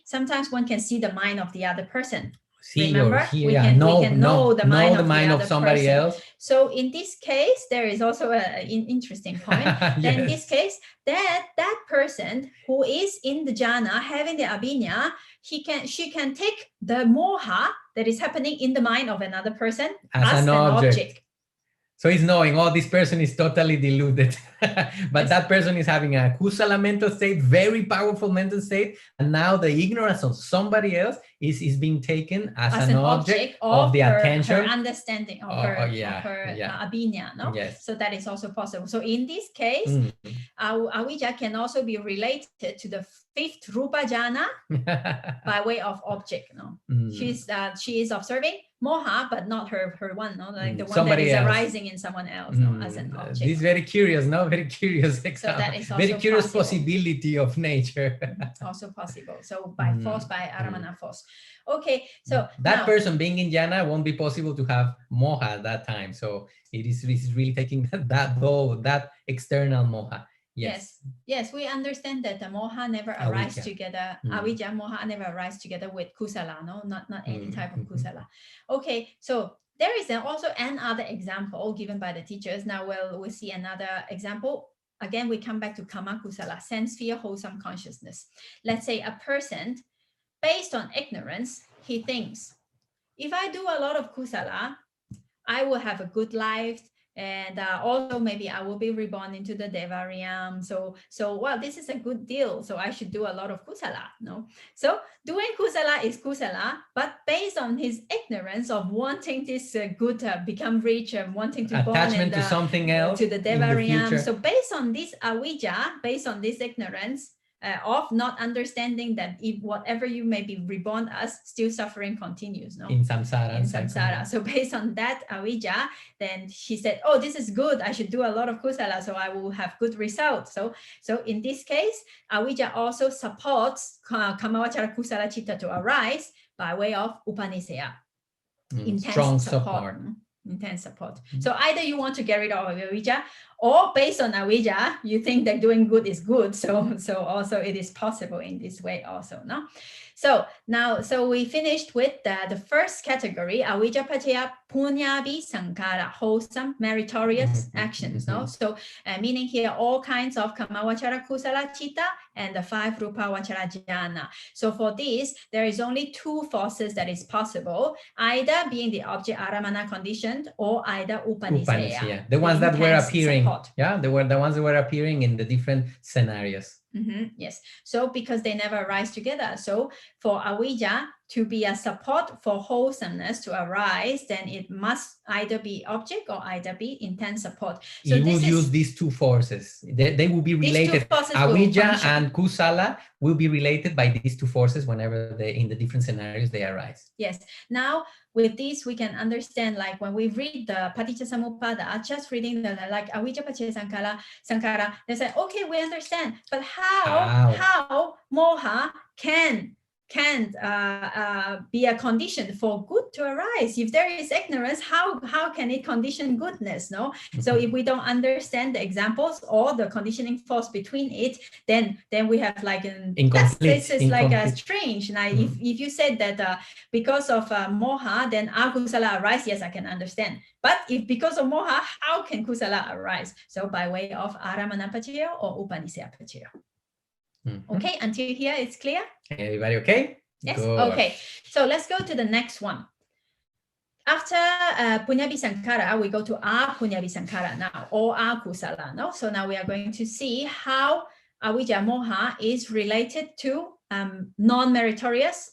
sometimes one can see the mind of the other person. Remember, we can know the mind of somebody else. So in this case, there is also an interesting point. Yes. Then in this case, that person who is in the jhana having the abhinya, she can take the moha that is happening in the mind of another person as an object. So he's knowing, oh, this person is totally deluded. But that person is having a kusala mental state, very powerful mental state. And now the ignorance of somebody else is being taken as an object of the attention. Her understanding of her abhinya. No? Yes. So that is also possible. So in this case, avijja can also be related to the fifth rupa jhana by way of object. No? She is observing moha, but not her one, no? Like the one somebody that is arising in someone else, no? As an object. This is very curious, no? Very curious example. So that is also very curious possibility of nature. Also possible. So by force, by aramana force. Okay, so that person being in jhana won't be possible to have moha at that time. So it is really taking that external moha. Yes, we understand that the moha never arises together. Avijja, moha never arises together with kusala, no, not any type of kusala. Okay, so there is also another example given by the teachers. Now we'll see another example. Again, we come back to kama kusala, sense sphere, wholesome consciousness. Let's say a person, based on ignorance, he thinks, if I do a lot of kusala, I will have a good life. And also maybe I will be reborn into the Devariyam. So well, this is a good deal. So I should do a lot of kusala, no? So doing kusala is kusala, but based on his ignorance of wanting this good, become rich and wanting to attachment to something else, to the Devariyam. So based on this avijja, based on this ignorance, of not understanding that if whatever you may be reborn as, still suffering continues, no? In samsara. In samsara. So based on that avijja, then she said, oh, this is good. I should do a lot of kusala, so I will have good results. So in this case, avijja also supports kamavachara kusala chitta to arise by way of upanisaya. Strong support. Intense support. So either you want to get rid of avijja, or based on avijja, you think that doing good is good. So also it is possible in this way also, no? So now, we finished with the first category, avijja paccaya punyabhi sankara, wholesome, meritorious actions, no? So meaning here all kinds of kamavachara kusala chitta and the 5 rupa vachara jhana. So for this, there is only 2 forces that is possible, either being the object aramana conditioned or either upanisaya. The ones that were appearing, they were the ones that were appearing in the different scenarios. Yes. So because they never arise together. So for avijja to be a support for wholesomeness to arise, then it must either be object or either be intense support. So you will use these 2 forces. They will be related. Avijja and kusala will be related by these 2 forces whenever in the different scenarios they arise. Yes. Now, with this, we can understand, like when we read the Paṭicca-samuppada, just reading the like avijja paccaya sankara, they say, okay, we understand, but how moha can be a condition for good to arise? If there is ignorance, how can it condition goodness? No. So if we don't understand the examples or the conditioning force between it, then we have like this is like a strange. Now, if you said that because of moha, then akusala arise, yes, I can understand. But if because of moha, how can kusala arise? So by way of aramana paccaya or upanisaya paccaya. Okay, until here it's clear? Everybody okay? Yes, good. Okay. So let's go to the next one. After punyabhi sankara, we go to apunyabhi sankara now, or akusala. No? So now we are going to see how avijja moha is related to non-meritorious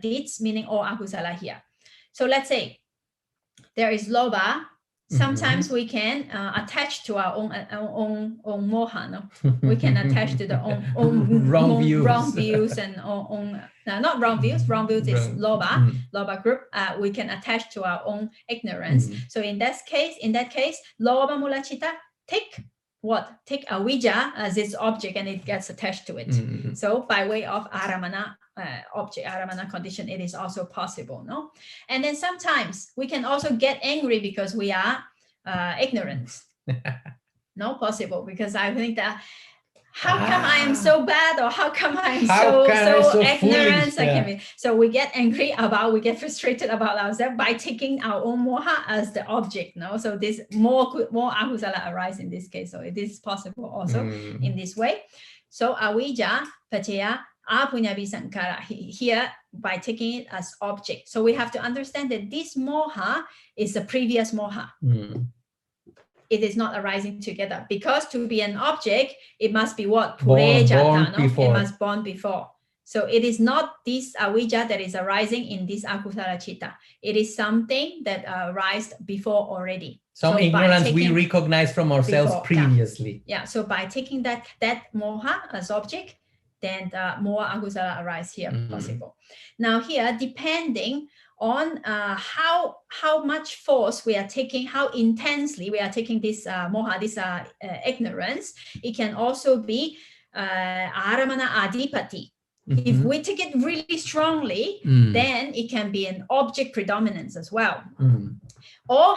deeds, meaning all akusala here. So let's say there is lobha. Sometimes we can attach to our own moha. No? We can attach to the own wrong views and not wrong views. Wrong views is lobha group. We can attach to our own ignorance. So in that case, lobha mula chitta take take avijja as its object and it gets attached to it. So by way of aramana object, aramana condition, it is also possible, no? And then sometimes we can also get angry because we are ignorant. No, possible, because I think that how come I am so bad, or how come I am so ignorant? Yeah. So we get angry about, we get frustrated about ourselves by taking our own moha as the object. No, so this more akusala arise in this case. So it is possible also in this way. So avijja, paccaya, apunyabhi sankhara here by taking it as object. So we have to understand that this moha is the previous moha. It is not arising together, because to be an object, it must be what? Born it must born before. So it is not this avijja that is arising in this akusala chitta. It is something that arises before already. Some ignorance we recognize from ourselves previously. Yeah. So by taking that moha as object, then more akusala arise here possible. Now here, depending on how much force we are taking, how intensely we are taking this moha, this ignorance, it can also be aramana adipati. If we take it really strongly, then it can be an object predominance as well. Or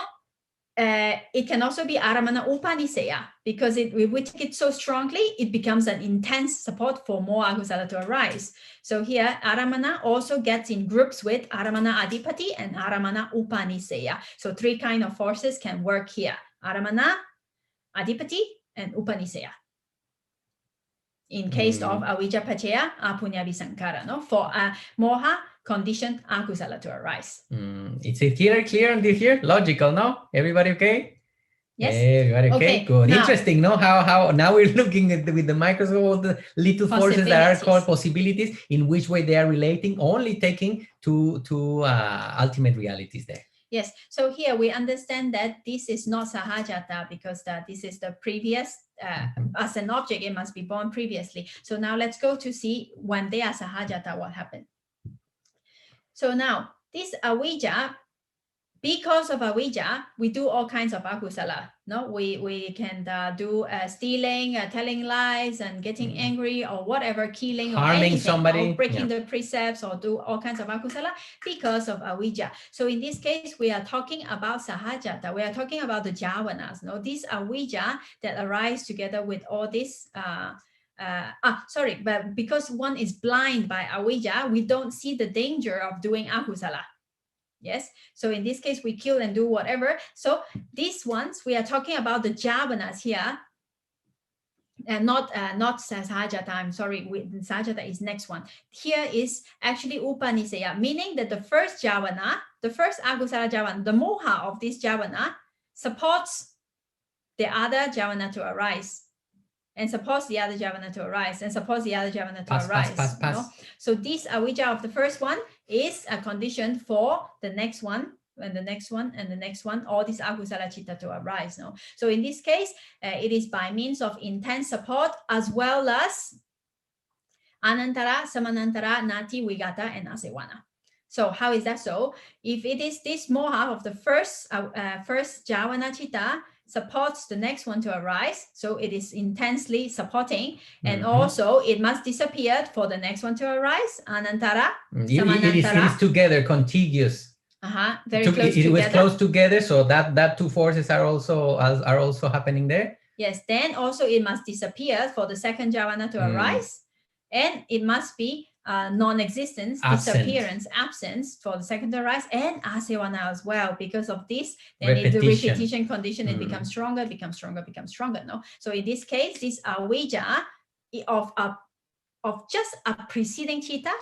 it can also be aramana upaniseya, because if we take it so strongly, it becomes an intense support for more akusala to arise. So here, aramana also gets in groups with aramana adipati and aramana upaniseya. So three kind of forces can work here: aramana, adipati, and upaniseya. In case of avijja paccaya apunyabhi sankhara, no, for moha conditioned akusala to arise. It's clear and here, logical, no? Everybody okay? Yes. Everybody okay? Good. Now, interesting, no? How now we're looking at with the microscope all the little forces that are called possibilities, in which way they are relating, only taking to ultimate realities there. Yes. So here we understand that this is not sahajata, because this is the previous, as an object, it must be born previously. So now let's go to see when they are sahajata, what happened. So now this avijja, because of avijja, we do all kinds of akusala. No, we can do stealing, telling lies, and getting angry, or whatever, killing, harming or anything, somebody, or breaking the precepts, or do all kinds of akusala because of avijja. So in this case, we are talking about sahajata. We are talking about the javanas. No, these avijja that arise together with all this. But because one is blind by avijja, we don't see the danger of doing akusala. Yes, so in this case, we kill and do whatever. So these ones, we are talking about the javanas here, and not sahajata. I'm sorry, sahajata is next one. Here is actually upaniseya, meaning that the first javana, the first akusala javana, the moha of this javana supports the other javana to arise, and supports the other javana to arise, and supports the other javana to arise. You know? So this avijja of the first one is a condition for the next one, and the next one, and the next one, all these akusala chitta to arise. No? So in this case, it is by means of intense support, as well as anantara, samanantara, nati, vigata, and asewana. So how is that so? If it is this moha of the first javana chitta supports the next one to arise, so it is intensely supporting, and also it must disappear for the next one to arise. Anantara, samanantara. It is together, contiguous. Very close together. It was close together, so that two forces are also happening there. Yes. Then also it must disappear for the second javana to arise, and it must be non-existence, disappearance, absence for the second to arise, and asewana as well. Because of this, then the repetition condition, it becomes stronger, becomes stronger, becomes stronger. No, so in this case, this avijja of just a preceding chitta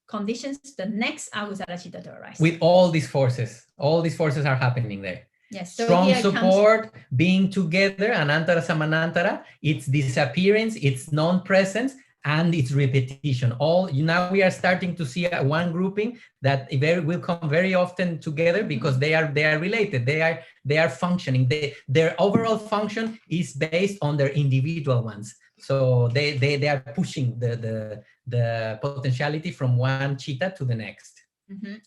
conditions the next akusala chitta to arise. With all these forces are happening there. Yes. So strong support, being together, anantara, samanantara, its disappearance, its non-presence, and its repetition. Now we are starting to see one grouping that will come very often together, because they are related. They are functioning. Their overall function is based on their individual ones. So they are pushing the potentiality from one chitta to the next.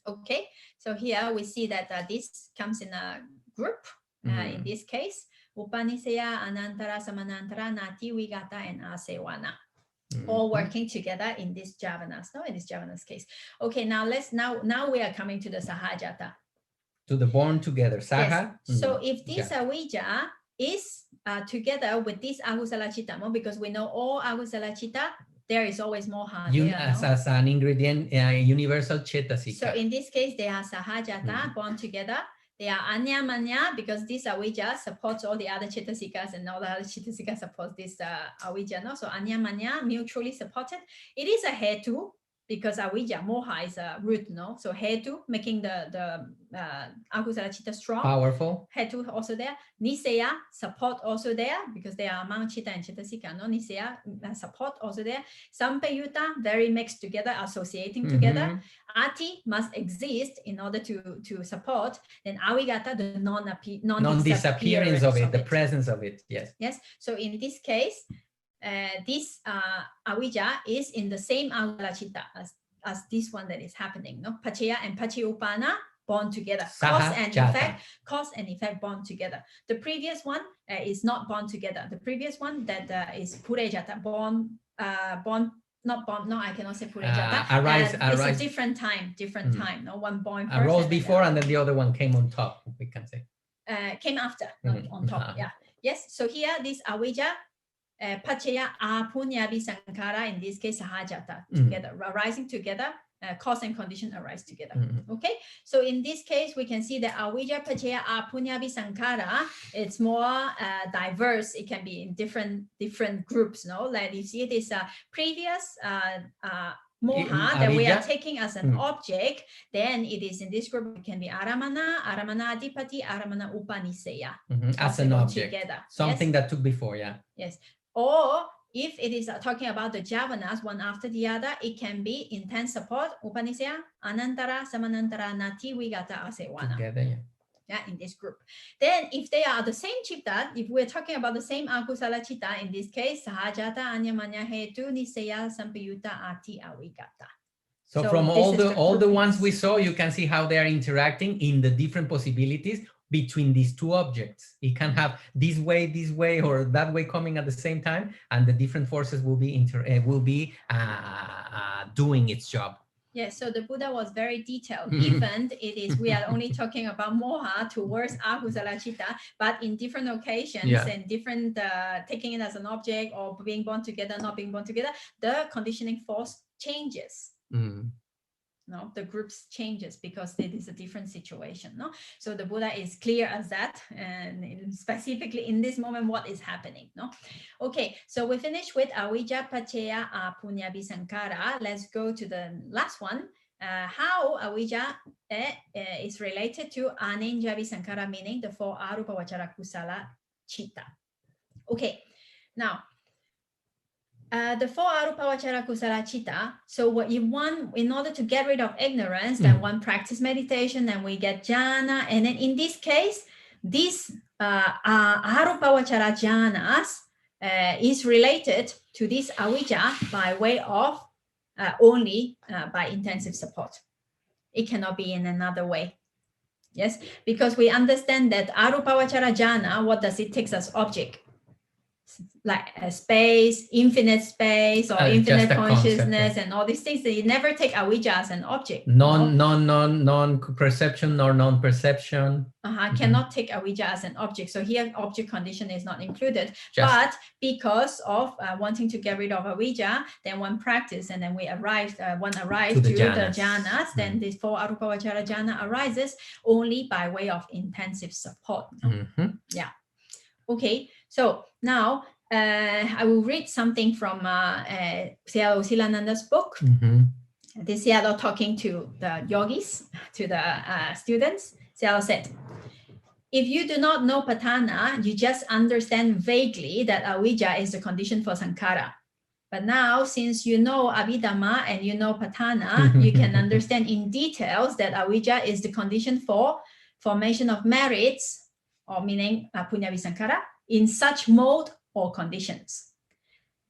Okay. So here we see that this comes in a group. In this case, Upanisaya, Anantara, Samanantara, Nati, Vigata, and Asewana. All working together in this javanas, no? In this javanas case. Okay, now now we are coming to the Sahajata. To the born together, Saha. Yes. So if this avijja is together with this agusala chitta, because we know all agusala chitta, there is always moha there, as an ingredient, universal cettasika. So in this case, they are Sahajata, born together. They are Anyamanya, because this avijja supports all the other chittasikas, and all the other chittasikas support this avijja. No? So Anyamanya, mutually supported. It is a hetu, because avijja, moha, is a root, no? So hetu, making the agusala chitta strong. Powerful. Hetu also there. Nisaya, support also there, because they are among chitta and chittasika, no? Nisaya, support also there. Sampayuta, very mixed together, associating together. Ati must exist in order to support. Then avigata, the non-disappearance of it, the presence of it, yes. Yes, so in this case, this avijja is in the same agusala chitta as this one that is happening, no? Paccaya and Paccaya-uppana bond together. Cause and effect bond together. The previous one is not bond together. The previous one that is Purejata, I cannot say Purejata. Arise. It's a different time, no? One born first. Arose before and then the other one came on top, we can say. Came after, not on top, yeah. Yes, so here this avijja, Paccaya Apunyabi Sankara, in this case Sahajata, together, arising together, cause and condition arise together. Okay, so in this case we can see that avijja Paccaya Apunyabi Sankara, it's more diverse. It can be in different groups, no? Like you see this previous moha that we are taking as an object, then it is in this group. It can be aramana, aramana adipati, aramana upanisaya. As an object, together. something that took before, Yes. Or if it is talking about the javanas, one after the other, it can be intense support, upanisaya, anantara, samanantara, nati, vigata, asewana. Together, in this group. Then if they are the same chitta, if we're talking about the same akusala chitta, in this case, sahajata, anyamanya, hetu, nisaya, sampayuta, ati, avigata. So from all the ones we saw, you can see how they are interacting in the different possibilities between these two objects. It can have this way, or that way coming at the same time, and the different forces will be doing its job. Yes, so the Buddha was very detailed. Even we are only talking about moha towards ahusala chitta, but in different occasions and different taking it as an object or being born together, not being born together, the conditioning force changes. No, the groups changes because it is a different situation. No, so the Buddha is clear as that, and specifically in this moment, what is happening. No, okay. So we finish with avijja paccaya apunyabi sankara. Let's go to the last one. How avijja is related to anenjabi sankara, meaning the four arupa vachara kusala chitta. Okay, now. The four arupa vachara kusala chitta. So what you want, in order to get rid of ignorance, then one practice meditation, then we get jhana. And then in this case, this arupa vachara jhanas is related to this avijja by way of only by intensive support. It cannot be in another way. Yes, because we understand that arupa vachara jhana, what does it take as object? Like a space, infinite space, or infinite consciousness, and all these things. That you never take avijja as an object. Non-perception or non-perception. Cannot take avijja as an object. So here, object condition is not included. But because of wanting to get rid of avijja, then one practice, and then one arrives to the jhanas. Then this four arupa vachara jhana arises only by way of intensive support. Yeah. Okay, so now I will read something from Sayadaw Silananda's book. This Sayadaw talking to the yogis, to the students. Sayadaw said, if you do not know Paṭṭhāna, you just understand vaguely that avijja is the condition for sankhara. But now, since you know Abhidhamma and you know Paṭṭhāna, you can understand in details that avijja is the condition for formation of merits, or meaning punyavi sankhara, in such mode or conditions.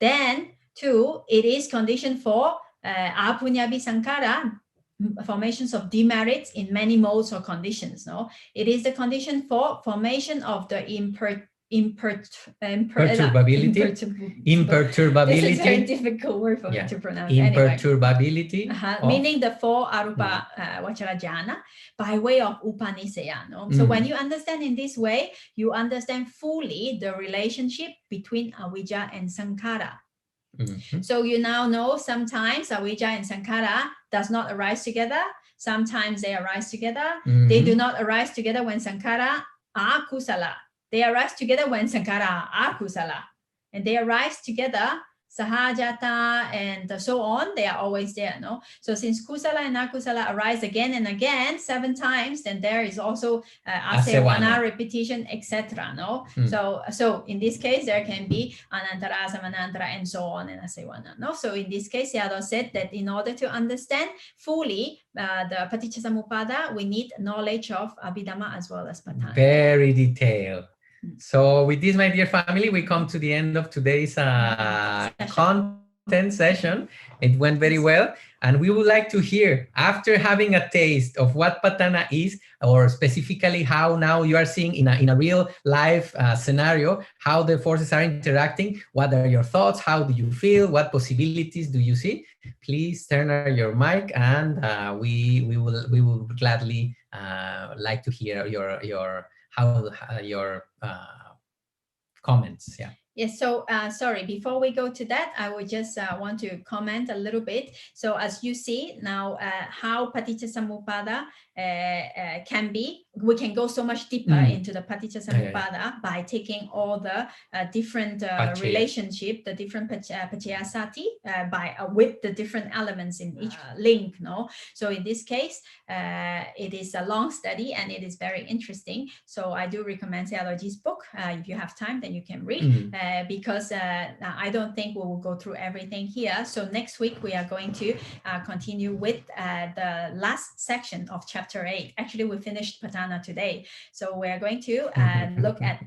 Then, too, it is condition for apunyavi sankhara formations of demerits in many modes or conditions. No, it is the condition for formation of the imperturbability. This is a very difficult word for me to pronounce. Imperturbability. Meaning the four arupa vacharajana by way of upanisaya. No? So when you understand in this way, you understand fully the relationship between avijja and sankhara. So you now know sometimes avijja and sankhara does not arise together. Sometimes they arise together. They do not arise together when sankhara are kusala. They arise together when sankhara are kusala. And they arise together, sahajata and so on, they are always there. No? So since kusala and akusala arise again and again 7 times, then there is also asevana repetition, etc. No? So in this case, there can be anantara, samanantara, and so on, and asevana. No? So in this case, Sayadaw said that in order to understand fully the Paticca-samuppada, we need knowledge of Abhidhamma as well as Paṭṭhāna. Very detailed. So with this, my dear family, we come to the end of today's content session. It went very well. And we would like to hear, after having a taste of what Paṭṭhāna is, or specifically how now you are seeing in a real life scenario, how the forces are interacting, what are your thoughts, how do you feel, what possibilities do you see? Please turn on your mic, and we will gladly like to hear your comments. Yes, so sorry, before we go to that, I would just want to comment a little bit. So as you see now, how Paticca-samuppada can be, we can go so much deeper into the Paticca-samuppada by taking all the different relationship, the different Paccaya-sati with the different elements in each link. No, so in this case, it is a long study and it is very interesting. So I do recommend Sayadawji's book. If you have time, then you can read. Because I don't think we will go through everything here. So next week we are going to continue with the last section of chapter 8. Actually, we finished Paṭṭhāna today. So we are going to look at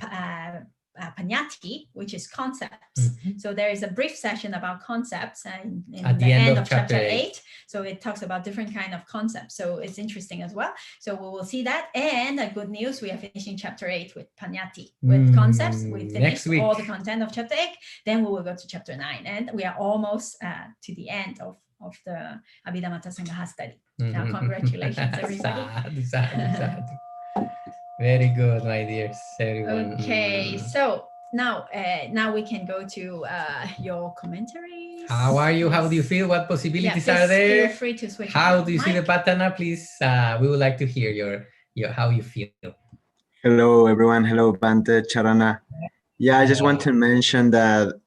Paññatti, which is concepts. So there is a brief session about concepts in the end of chapter 8. So it talks about different kind of concepts. So it's interesting as well. So we will see that. And the good news, we are finishing chapter 8 with Paññatti, with concepts. We finished all the content of chapter 8. Then we will go to chapter 9. And we are almost to the end of the Abhidhamma Sangha study. Now, congratulations, everybody. Very good, my dears, everyone. Okay, so now we can go to your commentaries. How are you? How do you feel? What possibilities are there? Feel free to switch. How do you see the Paṭṭhāna? Please, we would like to hear your how you feel. Hello, everyone. Hello, Bante, Charana. Yeah, I just want to mention that,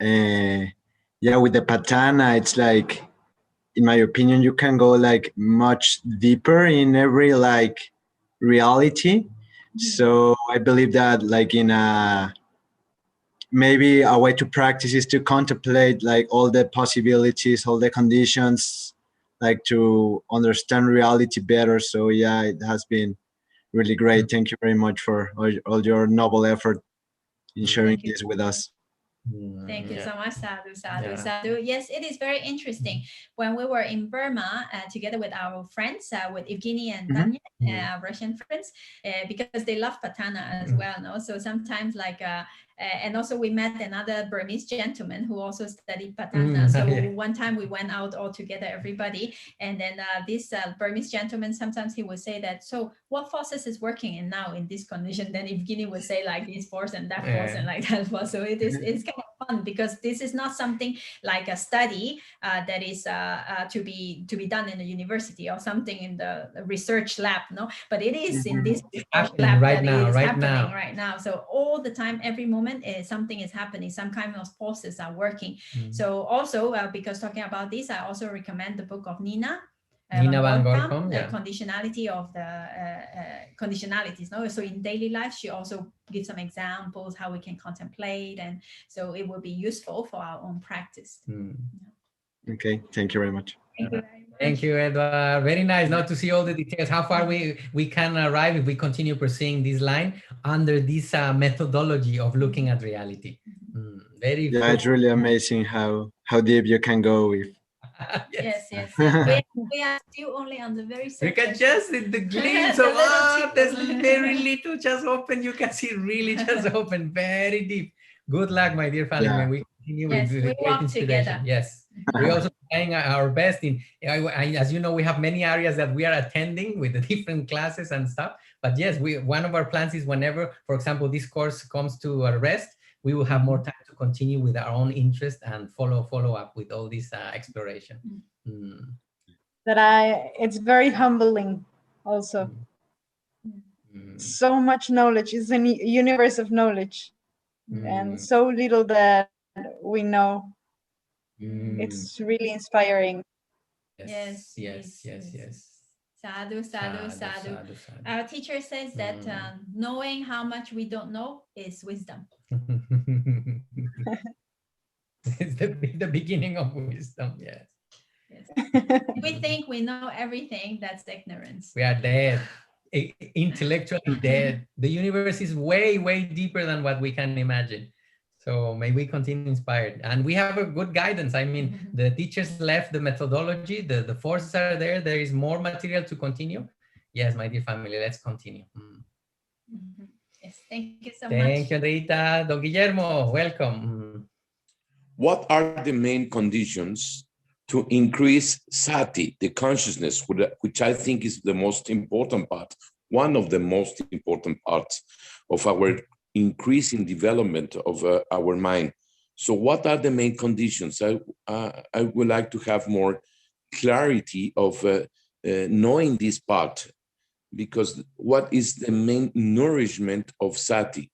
with the Paṭṭhāna, it's like, in my opinion, you can go like much deeper in every like reality. So I believe that like in maybe a way to practice is to contemplate like all the possibilities, all the conditions, like to understand reality better. So yeah, it has been really great. Thank you very much for all your noble effort in sharing this with us. Thank you so much, Sadhu, Sadhu, Sadhu. Yes, it is very interesting. When we were in Burma together with our friends, with Evgeny and Danya, Russian friends, because they love Paṭṭhāna as well. No, so sometimes like. And also we met another Burmese gentleman who also studied Paṭṭhāna. So one time we went out all together, everybody. And then this Burmese gentleman, sometimes he would say that, so what forces is working in now in this condition? Then Evgeny would say like this force and that force and like that force. So it's kind of fun because this is not something like a study that is to be done in the university or something in the research lab, no? But it is in this lab right now. So all the time, every moment, something is happening, some kind of forces are working. So also because talking about this, I also recommend the book of Nina Van Gorkom, the conditionality of the conditionalities. No, so in daily life she also gives some examples how we can contemplate, and so it will be useful for our own practice. Okay, thank you very much. Thank you very much. Thank you, Edward. Very nice now to see all the details, how far we can arrive if we continue pursuing this line under this methodology of looking at reality. Very it's really amazing how deep you can go with Yes. We are still only on the very surface. You can just see the glimpse of, there's very little just open. You can see really just open, very deep. Good luck, my dear family. Yeah. We continue Yes, with we great walk inspiration. together. Yes, we also trying our best in. As you know, we have many areas that we are attending with the different classes and stuff. But yes, one of our plans is whenever, for example, this course comes to a rest, we will have more time to continue with our own interest and follow up with all this exploration. It's very humbling also. So much knowledge. It's a universe of knowledge, and so little that we know. It's really inspiring. Yes. Sadhu. Our teacher says that knowing how much we don't know is wisdom. It's the beginning of wisdom. Yes. We think we know everything. That's ignorance. We are dead, intellectually dead. The universe is way deeper than what we can imagine. So may we continue inspired. And we have a good guidance. I mean, the teachers left the methodology, the forces are there. There is more material to continue. Yes, my dear family, let's continue. Yes, thank you so much. Thank you, Rita. Don Guillermo, welcome. What are the main conditions to increase sati, the consciousness, which I think is the most important part, one of the most important parts of our increasing development of our mind? So what are the main conditions? I would like to have more clarity of knowing this part, because what is the main nourishment of sati?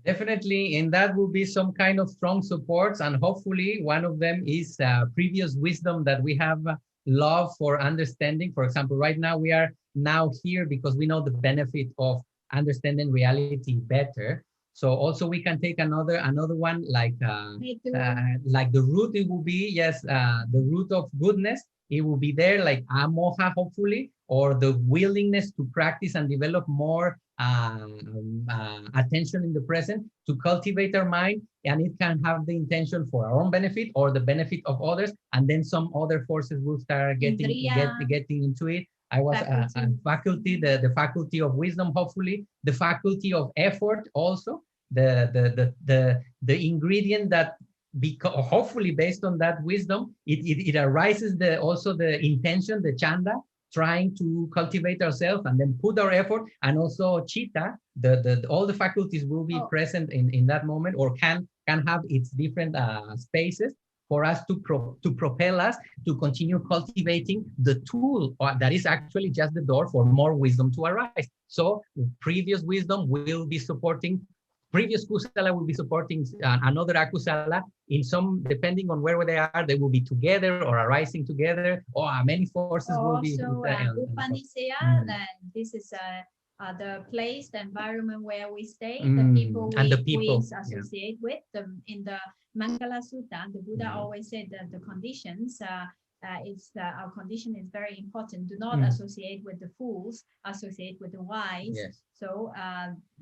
Definitely, and that will be some kind of strong supports, and hopefully one of them is previous wisdom that we have, love for understanding. For example, right now we are now here because we know the benefit of understanding reality better. So also we can take another one like the root. It will be the root of goodness. It will be there like amoha, hopefully, or the willingness to practice and develop more attention in the present, to cultivate our mind, and it can have the intention for our own benefit or the benefit of others, and then some other forces will start getting into it. I was a faculty, the faculty of wisdom, hopefully, the faculty of effort also, the ingredient that hopefully based on that wisdom, it arises also the intention, the chanda, trying to cultivate ourselves and then put our effort, and also chitta, all the faculties will be present in that moment, or can have its different spaces for us to propel us to continue cultivating the tool that is actually just the door for more wisdom to arise. So previous wisdom will be supporting, previous kusala will be supporting another akusala. In some, depending on where they are, they will be together or arising together, or many forces will be. Upanisaya, this is the place, the environment where we stay, the people we associate with. In the Mangala Sutta, the Buddha always said that the conditions, our condition is very important. Do not associate with the fools, associate with the wise. Yes. So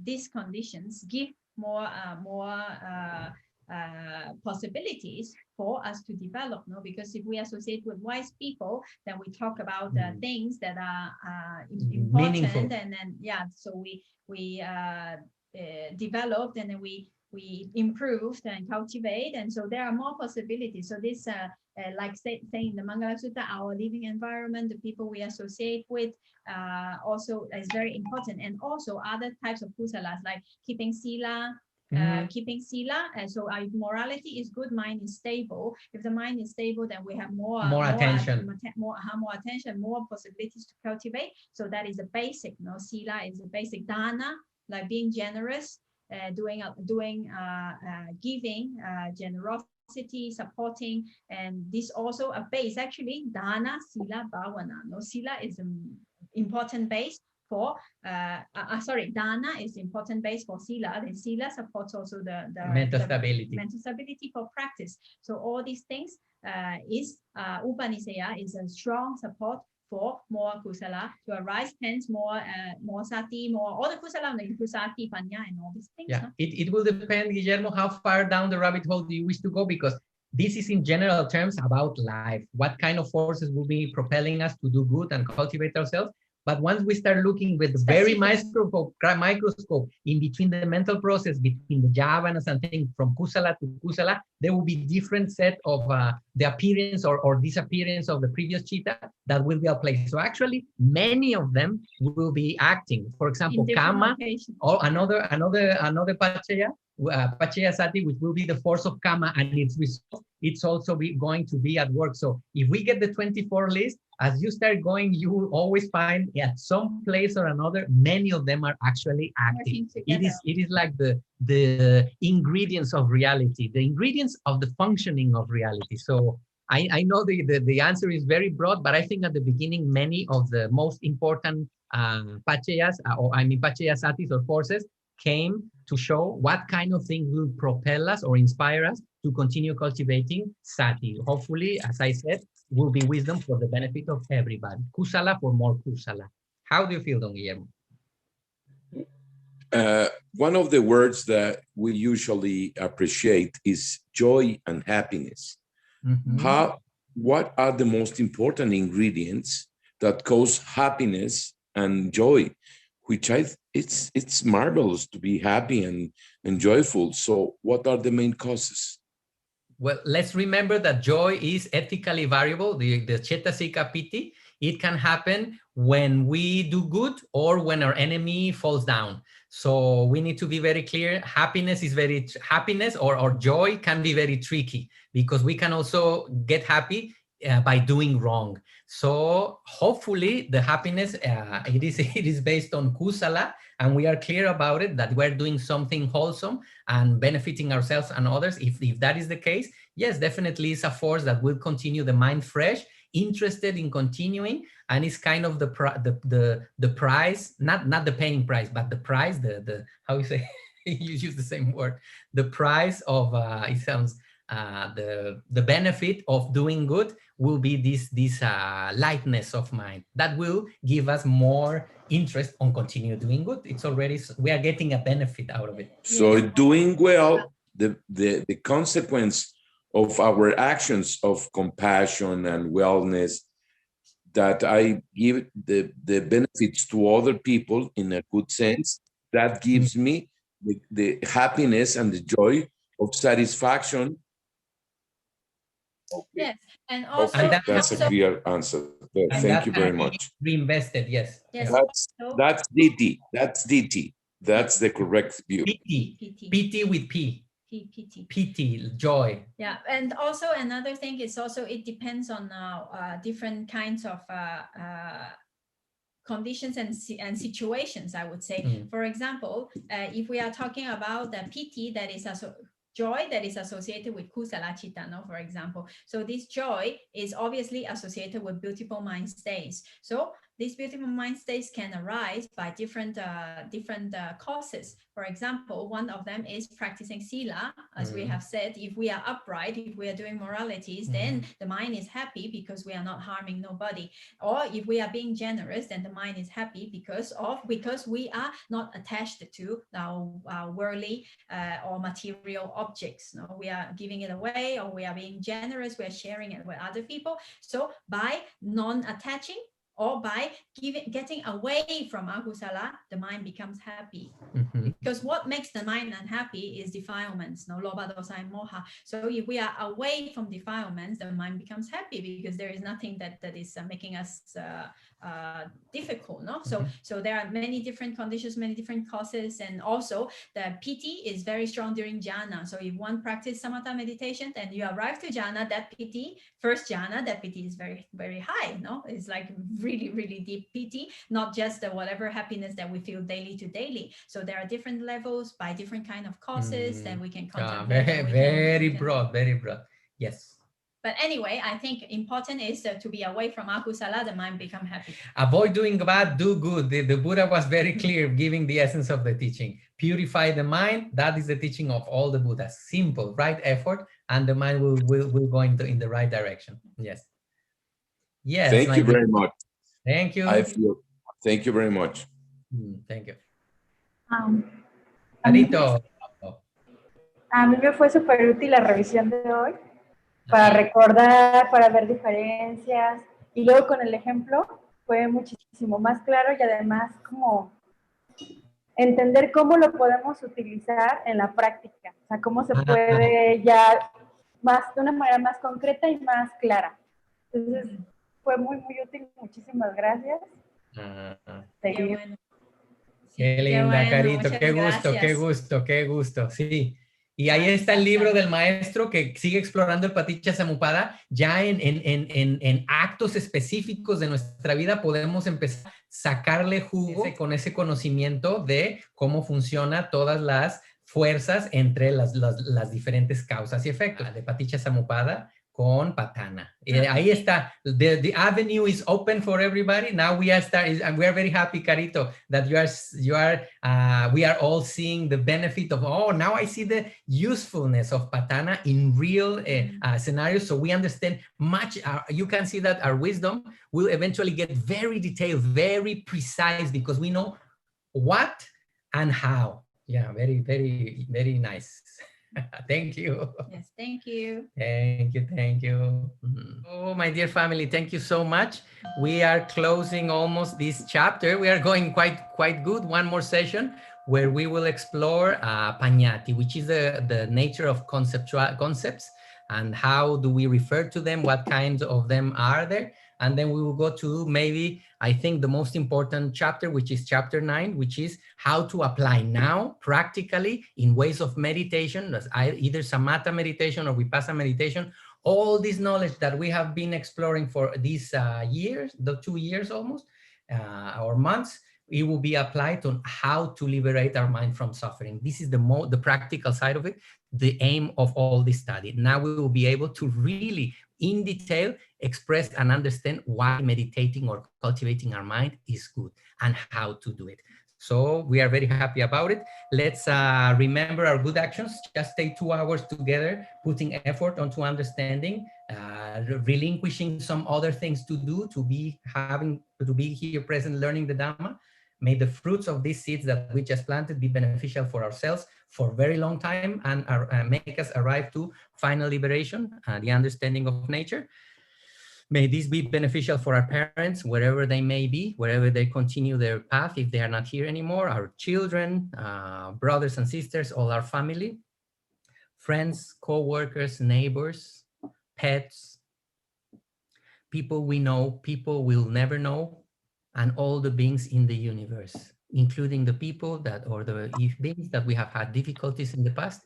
these conditions give more possibilities for us to develop, no? Because if we associate with wise people, then we talk about things that are important, meaningful. and then so we developed, and then we improved and cultivate, and so there are more possibilities. So this like saying in the Mangala Sutta, our living environment, the people we associate with, also is very important. And also other types of kusalas like keeping sila, and so our morality is good, mind is stable. If the mind is stable, then we have more attention, more possibilities to cultivate. So that is the basic, no? Sila is the basic. Dana, like being generous, giving, generosity, supporting, and this also a base. Actually, dana, sila, bhavana. No, sila is an important base for dana is important base for sila, and sila supports also the mental stability for practice. So all these things is Upanisaya is a strong support for more kusala to arise, hence more sati, more all the kusala, the sati, panya, and all these things. Yeah, no? It will depend, Guillermo, how far down the rabbit hole do you wish to go, because This is in general terms about life. What kind of forces will be propelling us to do good and cultivate ourselves? But once we start looking with very microscope in between the mental process, between the javanas and things from kusala to kusala, there will be different set of the appearance or disappearance of the previous chitta that will be applied. So actually, many of them will be acting. For example, kama or another paccaya, Paṭicca-sati, which will be the force of kama, and its result, it's also going to be at work. So if we get the 24 list, as you start going, you will always find at some place or another, many of them are actually active. It is like the ingredients of reality, the ingredients of the functioning of reality. So I know the answer is very broad, but I think at the beginning, many of the most important paccayas, paccaya-satis or forces, came to show what kind of thing will propel us or inspire us to continue cultivating sati. Hopefully, as I said, will be wisdom for the benefit of everybody. Kusala for more kusala. How do you feel, Don Guillermo? One of the words that we usually appreciate is joy and happiness. What are the most important ingredients that cause happiness and joy? Which it's marvelous to be happy and joyful. So what are the main causes? Well, let's remember that joy is ethically variable, the Cetasika piti. It can happen when we do good or when our enemy falls down. So we need to be very clear. Happiness or joy can be very tricky because we can also get happy by doing wrong. So hopefully the happiness, it is based on kusala, and we are clear about it, that we're doing something wholesome and benefiting ourselves and others. If that is the case, yes, definitely it's a force that will continue the mind fresh, interested in continuing, and it's kind of the prize, not the paying price, but the prize, the how you say, you use the same word, the prize of it sounds the benefit of doing good will be this lightness of mind that will give us more interest on continue doing good. It's already, we are getting a benefit out of it. So doing well, the consequence of our actions of compassion and wellness, that I give the benefits to other people in a good sense, that gives me the happiness and the joy of satisfaction. Okay. Yes, and also okay, that's a clear answer. Thank you very much. Reinvested, yes. That's DT. That's DT. That's the correct view. PT with P. PT, joy. Yeah, and also another thing is also it depends on different kinds of conditions and situations, I would say. For example, if we are talking about the PT, that is also joy that is associated with kusala chitta, no, for example. So this joy is obviously associated with beautiful mind states. So these beautiful mind states can arise by different causes. For example, one of them is practicing sila. As we have said, if we are upright, if we are doing moralities, then the mind is happy because we are not harming nobody. Or if we are being generous, then the mind is happy because we are not attached to our worldly or material objects. No, we are giving it away, or we are being generous, we are sharing it with other people. So by non-attaching, or by getting away from akusala, the mind becomes happy. Because what makes the mind unhappy is defilements, no, lobha, dosa, and moha. So if we are away from defilements, the mind becomes happy because there is nothing that is making us difficult, no? So there are many different conditions, many different causes, and also the PT is very strong during jhana. So if one practices samatha meditation and you arrive to jhana, that PT, first jhana, that PT is very, very high, no? It's like really, really deep PT, not just the whatever happiness that we feel daily to daily. So there are different levels by different kind of causes that we can contemplate. Very broad, very broad. Yes. But anyway, I think important is to be away from akusala, the mind become happy. Avoid doing bad, do good. The Buddha was very clear, giving the essence of the teaching. Purify the mind. That is the teaching of all the Buddhas. Simple, right effort, and the mind will go in the right direction. Yes. Yes. Thank you very much. Thank you. Thank you very much. Thank you. A mí me fue súper útil la revisión de hoy. para recordar, para ver diferencias. Y luego con el ejemplo fue muchísimo más claro y además como entender cómo lo podemos utilizar en la práctica. O sea, cómo se puede ya más, de una manera más concreta y más clara. Entonces, fue muy, muy útil. Muchísimas gracias. Qué bueno. Sí, qué linda, bueno, Carito, qué gusto, gracias. qué gusto, qué gusto, sí. Y ahí está el libro del maestro que sigue explorando el Paṭicca-samuppada. Ya en actos específicos de nuestra vida podemos empezar a sacarle jugo con ese conocimiento de cómo funciona todas las fuerzas entre las diferentes causas y efectos. De Paṭicca-samuppada con Paṭṭhāna. Ahí está. The avenue is open for everybody. Now we are and we are very happy, Carito, that we are all seeing the benefit of, oh, now I see the usefulness of Paṭṭhāna in real scenarios. So we understand much. You can see that our wisdom will eventually get very detailed, very precise, because we know what and how. Yeah, very, very, very nice. Thank you. Yes, thank you. Thank you, thank you. Oh, my dear family, thank you so much. We are closing almost this chapter. We are going quite good. One more session where we will explore Paññāti, which is the nature of concepts and how do we refer to them, what kinds of them are there. And then we will go to maybe, I think, the most important chapter, which is chapter 9, which is how to apply now practically in ways of meditation, either samatha meditation or vipassana meditation, all this knowledge that we have been exploring for these years, the 2 years almost, or months. It will be applied on how to liberate our mind from suffering. This is the practical side of it, the aim of all this study. Now we will be able to really, in detail, express and understand why meditating or cultivating our mind is good and how to do it. So we are very happy about it. Let's remember our good actions. Just stay 2 hours together, putting effort onto understanding, relinquishing some other things to do, to be here present, learning the Dhamma. May the fruits of these seeds that we just planted be beneficial for ourselves for a very long time and make us arrive to final liberation, the understanding of nature. May this be beneficial for our parents, wherever they may be, wherever they continue their path, if they are not here anymore, our children, brothers and sisters, all our family, friends, co-workers, neighbors, pets, people we know, people we'll never know, and all the beings in the universe, including the people or the beings that we have had difficulties in the past.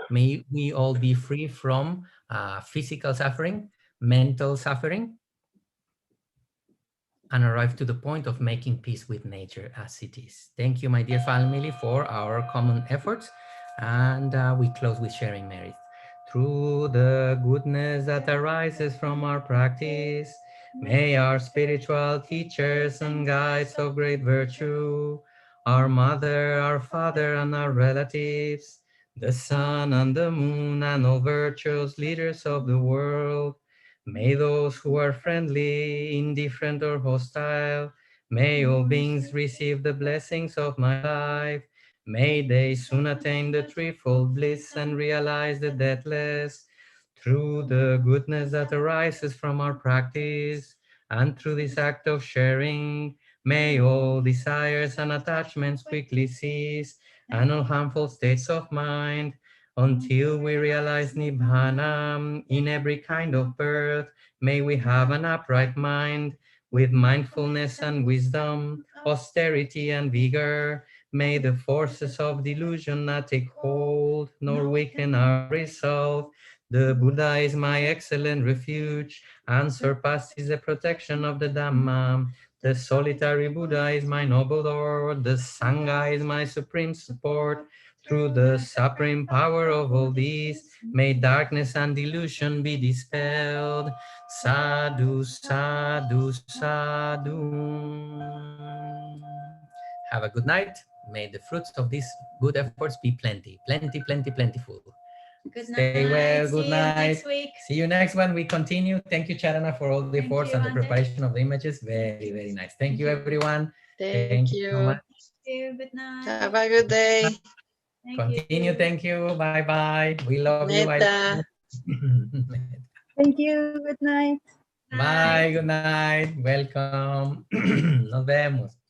May we all be free from physical suffering, mental suffering, and arrive to the point of making peace with nature as it is. Thank you, my dear family, for our common efforts. And we close with sharing merit. Through the goodness that arises from our practice, may our spiritual teachers and guides of great virtue, our mother, our father, and our relatives, the sun and the moon, and all virtuous leaders of the world, may those who are friendly, indifferent, or hostile, may all beings receive the blessings of my life. May they soon attain the threefold bliss and realize the deathless. Through the goodness that arises from our practice, and through this act of sharing, may all desires and attachments quickly cease, and all harmful states of mind, until we realize Nibbana in every kind of birth. May we have an upright mind with mindfulness and wisdom, austerity and vigor. May the forces of delusion not take hold, nor weaken our resolve. The Buddha is my excellent refuge, and surpasses the protection of the Dhamma. The solitary Buddha is my noble Lord. The Sangha is my supreme support. Through the supreme power of all these, may darkness and delusion be dispelled. Sadhu, sadhu, sadhu. Have a good night. May the fruits of these good efforts be plenty, plenty, plenty, plentiful. Good night. Stay well. Good See night. you next week. See you next one. We continue. Thank you, Charana, for all the Thank efforts you, and the Ante. preparation of the images. Very, very nice. Thank you, everyone. Thank you so you. much. Thank you. Good night. Have a good day. Thank Continue. you. Thank you. Bye bye. We love you. I Meta. love you. Thank you. Good night. Bye, good night. Welcome. Nos vemos.